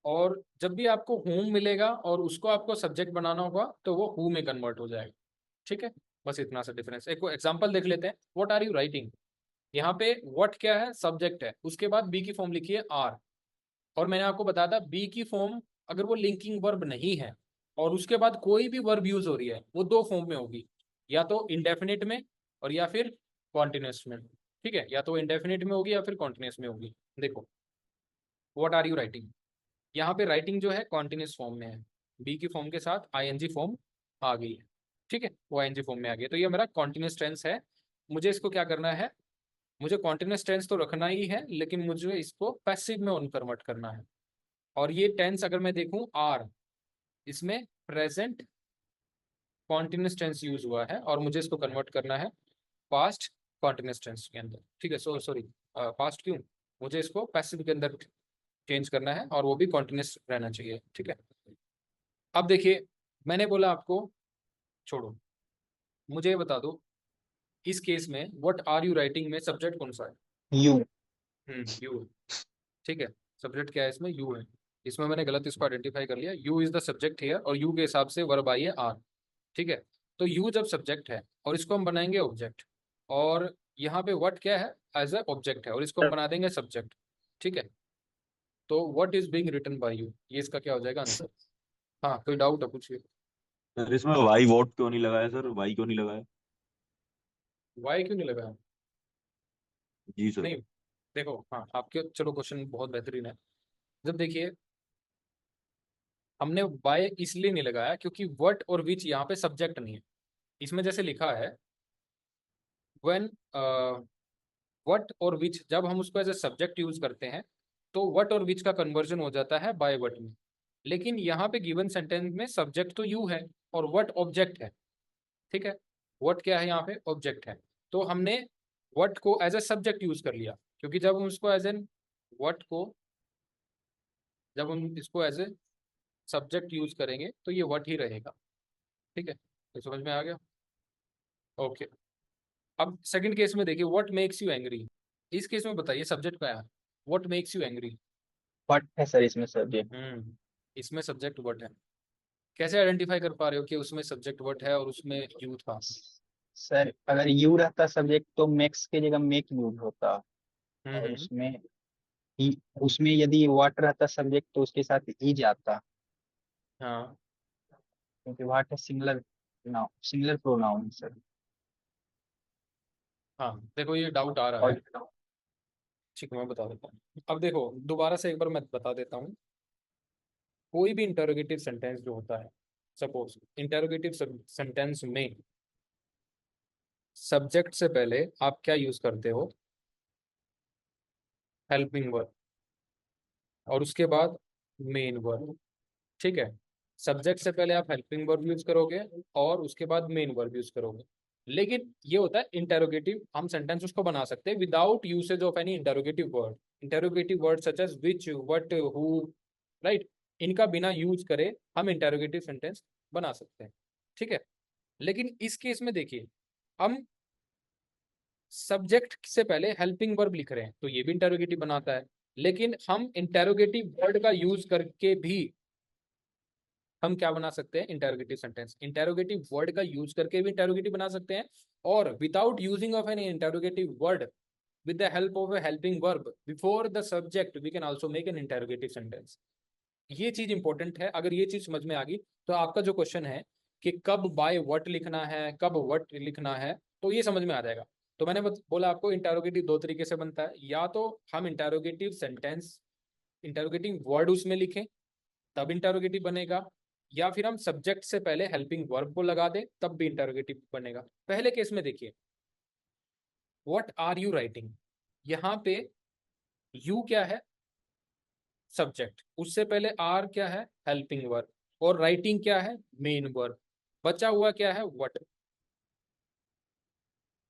और जब भी आपको हुम मिलेगा और उसको आपको सब्जेक्ट बनाना होगा, तो वो हु में कन्वर्ट हो जाएगा, ठीक है। बस इतना सा डिफरेंस। एक एग्जांपल देख लेते हैं, व्हाट आर यू राइटिंग। यहाँ पे व्हाट क्या है, सब्जेक्ट है, उसके बाद बी की फॉर्म लिखिए आर। और मैंने आपको बताया था बी की फॉर्म अगर वो लिंकिंग वर्ब नहीं है, और उसके बाद कोई भी वर्ब यूज हो रही है, वो 2 फॉर्म में होगी, या तो इंडेफिनिट में और या फिर कॉन्टिन्यूस में, ठीक है, या तो इंडेफिनिट में होगी या फिर कॉन्टिन्यूस में होगी। देखो, व्हाट आर यू राइटिंग, यहाँ पे राइटिंग जो है कॉन्टिन्यूस फॉर्म में है, बी की फॉर्म के साथ आईएनजी फॉर्म आ गई है, ठीक है, वो आईएनजी फॉर्म में आ गई है, तो ये मेरा कॉन्टिन्यूस टेंस है। मुझे इसको क्या करना है, मुझे कॉन्टिन्यूस टेंस तो रखना ही है, लेकिन मुझे इसको पैसिव में कन्वर्ट करना है। और ये टेंस अगर मैं देखूं आर, इसमें प्रेजेंट कॉन्टिन्यूस टेंस यूज हुआ है, और मुझे इसको कन्वर्ट करना है पास्ट कॉन्टिन्यूस टेंस के अंदर, ठीक है। सॉरी, पास्ट क्यों, मुझे इसको पैसिव के अंदर चेंज करना है, और वो भी कॉन्टिन्यूस रहना चाहिए, ठीक है। अब देखिए, मैंने बोला आपको, छोड़ो, मुझे ये बता दो, इस केस में व्हाट आर यू राइटिंग में सब्जेक्ट कौन सा है, यू। यू, ठीक है, सब्जेक्ट क्या है इसमें, यू है। इसमें मैंने गलत इसको आइडेंटिफाई कर लिया, you is the subject here, और यू के हिसाब से वर्ब आई है आर, ठीक है। तो यू जब सब्जेक्ट है, और इसको हम बनाएंगे ऑब्जेक्ट, और यहाँ पे व्हाट क्या है, एज अ ऑब्जेक्ट है, और इसको हम बना देंगे सब्जेक्ट, ठीक है। तो what is being written by you, ये इसका क्या हो जाएगा आंसर। हाँ, कोई डाउट है, पूछिए। सर इसमें वाई वॉट क्यों नहीं लगाया, सर वाई क्यों नहीं लगाया? वाई क्यों नहीं लगा? जी सर। नहीं, देखो, हाँ, आपके चलो क्वेश्चन बहुत बेहतरीन है। जब देखिए, हमने बाय इसलिए नहीं लगाया क्योंकि व्हाट और विच यहाँ पे सब्जेक्ट नहीं है। इसमें जैसे लिखा है, व्हेन व्हाट और विच, जब हम उसको एज ए सब्जेक्ट यूज करते हैं, तो व्हाट और विच का कन्वर्जन हो जाता है बाय व्हाट में। लेकिन यहाँ पे गिवन सेंटेंस में सब्जेक्ट तो यू है, और व्हाट ऑब्जेक्ट है, ठीक है। व्हाट क्या है, यहाँ पे ऑब्जेक्ट है, तो हमने व्हाट को एज ए सब्जेक्ट यूज कर लिया, क्योंकि जब हम उसको एज एन व्हाट को, जब हम इसको एज ए सब्जेक्ट यूज करेंगे, तो ये व्हाट ही रहेगा, ठीक है। तो समझ में आ गया, ओके। अब सेकंड केस में देखिए, व्हाट मेक्स यू एंग्री। इस केस में बताइए सब्जेक्ट क्या है, what makes you angry. What है सर इसमें सब्जेक्ट। इसमें सब्जेक्ट व्हाट है, कैसे आइडेंटिफाई कर पा रहे हो कि उसमें सब्जेक्ट व्हाट है और उसमें यू था? सर अगर यू रहता सब्जेक्ट तो मेक्स की जगह मेक यूज होता, और हम्म, उसमें उसमें यदि व्हाट रहता सब्जेक्ट तो उसके साथ इज आता, हाँ क्योंकि व्हाट है singular noun, singular pronoun sir. हाँ, देखो ये डाउट आ रहा और है, ठीक है मैं बता देता हूँ। अब देखो दोबारा से एक बार मैं बता देता हूँ। कोई भी इंटरोगेटिव सेंटेंस जो होता है, सपोज इंटरोगेटिव सेंटेंस में सब्जेक्ट से पहले आप क्या यूज करते हो, हेल्पिंग वर्ब, और उसके बाद मेन वर्ब, ठीक है। सब्जेक्ट से पहले आप हेल्पिंग वर्ब यूज करोगे और उसके बाद मेन वर्ब यूज करोगे। लेकिन ये होता है इंटरोगेटिव, हम सेंटेंस उसको बना सकते हैं without usage of any interrogative word. Interrogative word such as which, what, who, right, इनका बिना यूज करे हम इंटरोगेटिव सेंटेंस बना सकते हैं, ठीक है। लेकिन इस केस में देखिए, हम सब्जेक्ट से पहले हेल्पिंग वर्ब लिख रहे हैं तो ये भी इंटरोगेटिव बनाता है। लेकिन हम इंटरोगेटिव वर्ड का यूज करके भी हम क्या बना सकते हैं, इंटरोगेटिव सेंटेंस। इंटरोगेटिव वर्ड का यूज करके भी इंटरोगेटिव बना सकते हैं, और without using of any interrogative word with the help of a helping verb before the subject we can also make an interrogative sentence। ये चीज इंपॉर्टेंट है। अगर ये चीज समझ में आ गई तो आपका जो क्वेश्चन है कि कब बाय व्हाट लिखना है, कब व्हाट लिखना है, तो ये समझ में आ जाएगा। तो मैंने बोला आपको इंटरोगेटिव दो तरीके से बनता है, या तो हम इंटरोगेटिव सेंटेंस, इंटरोगेटिव वर्ड उसमें लिखें तब इंटरोगेटिव बनेगा, या फिर हम सब्जेक्ट से पहले हेल्पिंग वर्ब को लगा दें तब भी इंटरोगेटिव बनेगा। पहले केस में देखिए, व्हाट आर यू राइटिंग, यहाँ पे यू क्या है, सब्जेक्ट, उससे पहले आर क्या है, हेल्पिंग वर्ब, और राइटिंग क्या है, मेन वर्ब, बचा हुआ क्या है, व्हाट।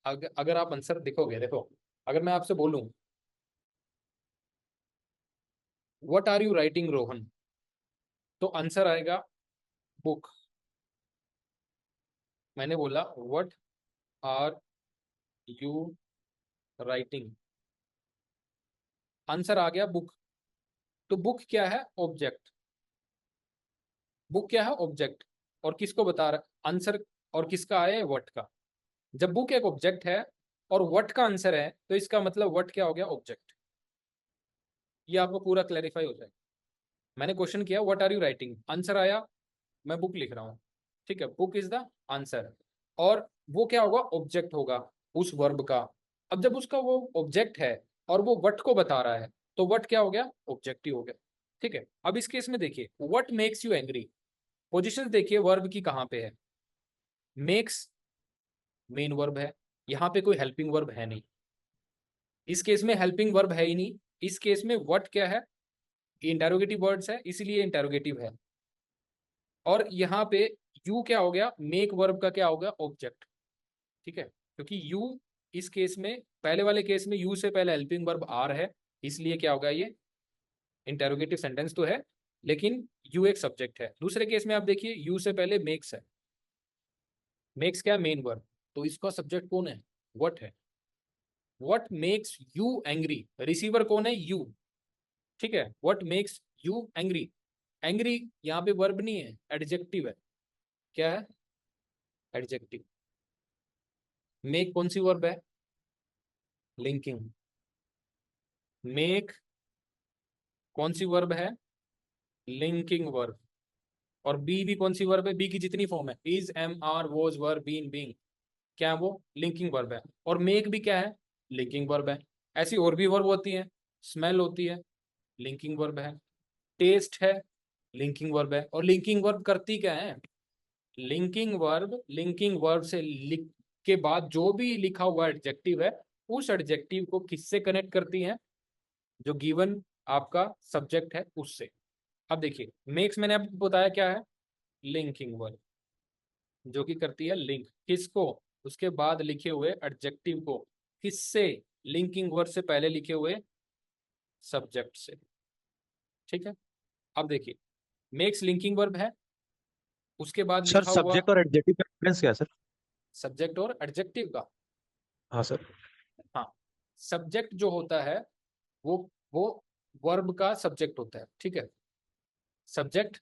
अगर आप आंसर देखोगे, देखो अगर मैं आपसे बोलूं what are you writing Rohan, तो आंसर आएगा बुक। मैंने बोला what are you writing, answer आ गया बुक। तो बुक क्या है, ऑब्जेक्ट। बुक क्या है, ऑब्जेक्ट, और किसको बता रहा आंसर, और किसका है, व्हाट का। जब बुक एक ऑब्जेक्ट है और व्हाट का आंसर है तो इसका मतलब व्हाट क्या हो गया, ऑब्जेक्ट। ये आपको पूरा क्लैरिफाई हो जाएगा। मैंने क्वेश्चन किया what are you writing, answer आया मैं बुक लिख रहा हूँ, ठीक है, बुक इज द आंसर, और वो क्या होगा, ऑब्जेक्ट होगा उस वर्ब का। अब जब उसका वो ऑब्जेक्ट है और वो व्हाट को बता रहा है तो व्हाट क्या हो गया, ऑब्जेक्टिव हो गया, ठीक है। अब इस केस में देखिए what makes you angry, position देखिए वर्ब की कहाँ पे है, मेक्स मेन वर्ब है, यहाँ पे कोई हेल्पिंग वर्ब है नहीं, इस केस में हेल्पिंग वर्ब है ही नहीं। इस केस में व्हाट क्या है, इंटरोगेटिव वर्ड्स है इसीलिए इंटरोगेटिव है, और यहाँ पे यू क्या हो गया, मेक वर्ब का क्या हो गया, ऑब्जेक्ट, ठीक है। क्योंकि यू इस केस में, पहले वाले केस में यू से पहले हेल्पिंग वर्ब आर है, इसलिए क्या होगा, ये इंटरोगेटिव सेंटेंस तो है लेकिन यू एक सब्जेक्ट है। दूसरे केस में आप देखिए यू से पहले मेक्स है, मेक्स क्या, मेन वर्ब, तो इसका सब्जेक्ट कौन है, व्हाट है। What makes you angry, receiver कौन है, यू, ठीक है। What makes you angry, angry यहाँ पे वर्ब नहीं है, एडजेक्टिव है, क्या है, एडजेक्टिव। मेक कौन सी वर्ब है, लिंकिंग। मेक कौन सी वर्ब है, लिंकिंग वर्ब। और बी भी कौन सी वर्ब है, बी की जितनी फॉर्म है, is, am, are, was, were, been, being, क्या है वो, लिंकिंग वर्ब है। और मेक भी क्या है, लिंकिंग वर्ब है। ऐसी और भी वर्ब होती है, स्मेल होती है, लिंकिंग वर्ब है, टेस्ट है, लिंकिंग वर्ब है। और लिंकिंग वर्ब करती क्या है, लिंकिंग वर्ब, लिंकिंग वर्ब से लिख के बाद जो भी लिखा हुआ एडजेक्टिव है उस एडजेक्टिव को किससे कनेक्ट करती है, जो गिवन आपका सब्जेक्ट है उससे। अब देखिए मेक्स मैंने आपको बताया क्या है, लिंकिंग वर्ब, जो कि करती है लिंक किसको, उसके बाद लिखे हुए एडजेक्टिव को, किससे, लिंकिंग वर्ब से पहले लिखे हुए सब्जेक्ट से, ठीक है। अब देखिए मेक्स लिंकिंग वर्ब है, उसके बाद सर लिखा हुआ सब्जेक्ट और एडजेक्टिव का डिफरेंस क्या है सर? सब्जेक्ट और एडजेक्टिव का, हाँ सर। हाँ, सब्जेक्ट जो होता है वो वर्ब का सब्जेक्ट होता है, ठीक है। Subject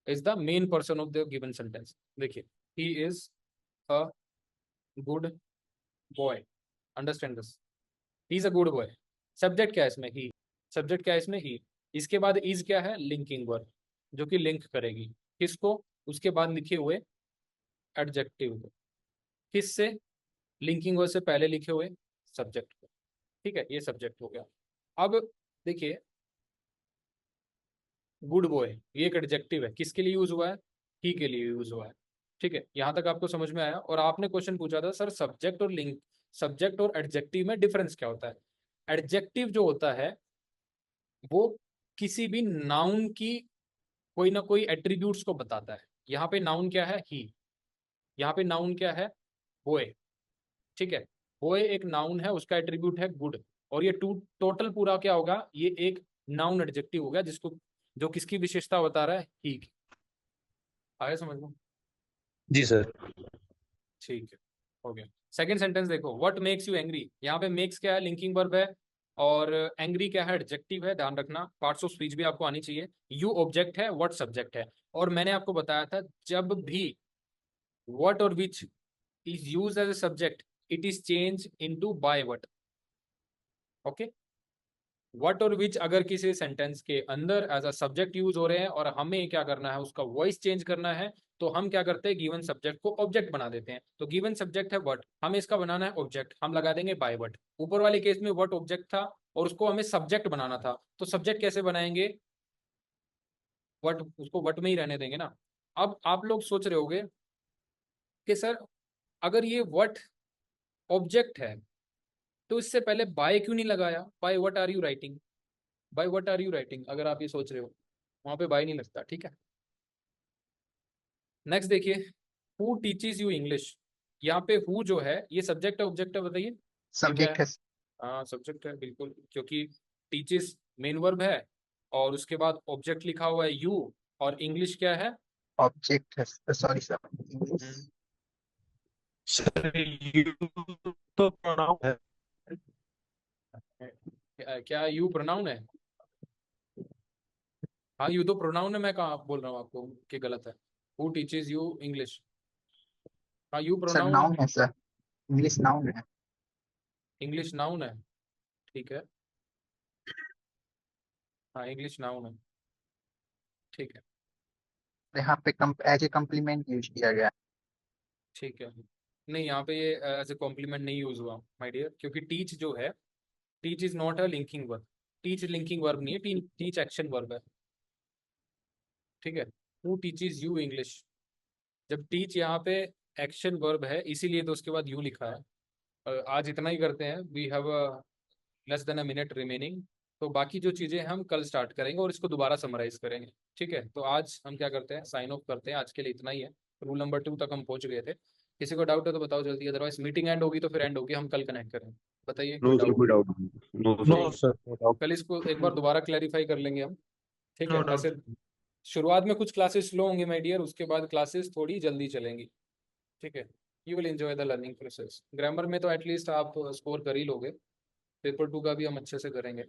is the main person of the given sentence. देखिए he is a good boy, understand this, he is a good boy, subject क्या है इसमें, ही। सब्जेक्ट क्या है इसमें? ही। इसके बाद इज क्या है? लिंकिंग वर्ब, जो कि लिंक करेगी किसको? उसके बाद लिखे हुए एडजेक्टिव को। किससे? लिंकिंग वर्ब से पहले लिखे हुए सब्जेक्ट को। ठीक है, ये सब्जेक्ट हो गया। अब देखिए, गुड बॉय, ये एक एडजेक्टिव है, किसके लिए यूज हुआ है? ही के लिए यूज हुआ है। ठीक है, यहां तक आपको समझ में आया? और आपने क्वेश्चन पूछा था सर सब्जेक्ट और लिंक, सब्जेक्ट और एडजेक्टिव में डिफरेंस क्या होता है? एडजेक्टिव जो होता है वो किसी भी नाउन की कोई ना कोई एट्रीब्यूट्स को बताता है। यहाँ पे नाउन क्या है? ही। यहाँ पे नाउन क्या है? बॉय। ठीक है, बॉय एक नाउन है, उसका एट्रीब्यूट है गुड, और ये टोटल पूरा क्या होगा? ये एक नाउन एडजेक्टिव हो गया, जिसको जो किसकी विशेषता बता रहा है? ही की। आगे समझ लो। जी सर। ठीक है, हो गया। सेकंड सेंटेंस देखो, व्हाट मेक्स यू एंग्री। यहाँ पे मेक्स क्या है? लिंकिंग वर्ब है, और एंग्री क्या है? एडजेक्टिव है, ध्यान रखना। पार्ट्स ऑफ स्पीच भी आपको आनी चाहिए। यू ऑब्जेक्ट है, व्हाट सब्जेक्ट है। और मैंने आपको बताया था जब भी व्हाट और which is used as a subject, it is change into by what. Okay, what और विच अगर किसी सेंटेंस के अंदर एज अ सब्जेक्ट यूज हो रहे हैं और हमें क्या करना है? उसका वॉइस चेंज करना है, तो हम क्या करते हैं? गिवन सब्जेक्ट को ऑब्जेक्ट बना देते हैं। तो गिवन सब्जेक्ट है व्हाट, हमें इसका बनाना है ऑब्जेक्ट, हम लगा देंगे बाय व्हाट। ऊपर वाले केस में व्हाट ऑब्जेक्ट था और उसको हमें सब्जेक्ट बनाना था, तो सब्जेक्ट कैसे बनाएंगे? व्हाट, उसको व्हाट में ही रहने देंगे ना। अब आप लोग सोच रहे होगे कि सर अगर ये व्हाट ऑब्जेक्ट है तो इससे पहले बाय क्यों नहीं लगाया? By what are you writing, by what are you writing, अगर आप ये सोच रहे हो, वहां पे बाय नहीं लगता। ठीक है, नेक्स्ट देखिए, हु टीचेस यू इंग्लिश। यहाँ पे हु जो है ये सब्जेक्ट है ऑब्जेक्ट है? बताइए। ये क्या सब्जेक्ट है? है। हाँ सब्जेक्ट है बिल्कुल, क्योंकि टीचेस मेन वर्ब है और उसके बाद ऑब्जेक्ट लिखा हुआ है यू, और इंग्लिश क्या है? ऑब्जेक्ट है, sorry sir, English. Hmm, sir you तो प्रोनाउन है। क्या यू प्रोनाउन है? हाँ यू तो प्रोनाउन है, मैं कहाँ बोल रहा हूँ आपको कि गलत है? हु टीचेस यू इंग्लिश, हाँ यू सर प्रोनाउन है। नाउन है सर, इंग्लिश नाउन है। इंग्लिश नाउन है, ठीक है, हाँ इंग्लिश नाउन है, ठीक है। यहाँ पे एज ए कम्प्लीमेंट यूज किया गया है। ठीक है, नहीं यहाँ पे ये एज ए कॉम्प्लीमेंट नहीं यूज हुआ माय डियर, क्योंकि टीच जो है, teach is not a linking verb. Teach linking verb नहीं है, टीच एक्शन वर्ब है। ठीक है, हु टीचेस यू इंग्लिश, जब टीच यहाँ पे एक्शन वर्ब है इसीलिए तो उसके बाद यू लिखा है। आज इतना ही करते हैं, we have less than a minute remaining. तो बाकी जो चीज़ें हम कल स्टार्ट करेंगे और इसको दोबारा समराइज करेंगे। ठीक है, तो आज हम क्या करते हैं? साइन ऑफ करते हैं, आज के लिए इतना ही है। रूल नंबर 2 तक हम पहुंच गए थे। किसी को डाउट है तो बताओ जल्दी, अदरवाइज मीटिंग एंड होगी तो फिर एंड होगी, हम कल कनेक्ट करेंगे। बताइए कोई नो सर, डाउट? कोई डाउट नहीं। No no sir. नहीं, सर, नो डाउट। कल इसको एक बार दोबारा क्लैरिफाई कर लेंगे हम। ठीक नो है, डाउट। ऐसे शुरुआत में कुछ क्लासेस स्लो होंगे माय डियर, उसके बाद क्लासेस थोड़ी जल्दी चलेंगी। ठीक है, you will enjoy the learning process. Grammar में तो एटलीस्ट आप स्कोर कर ही लोगे, पेपर 2 का भी हम अच्छे से करेंगे।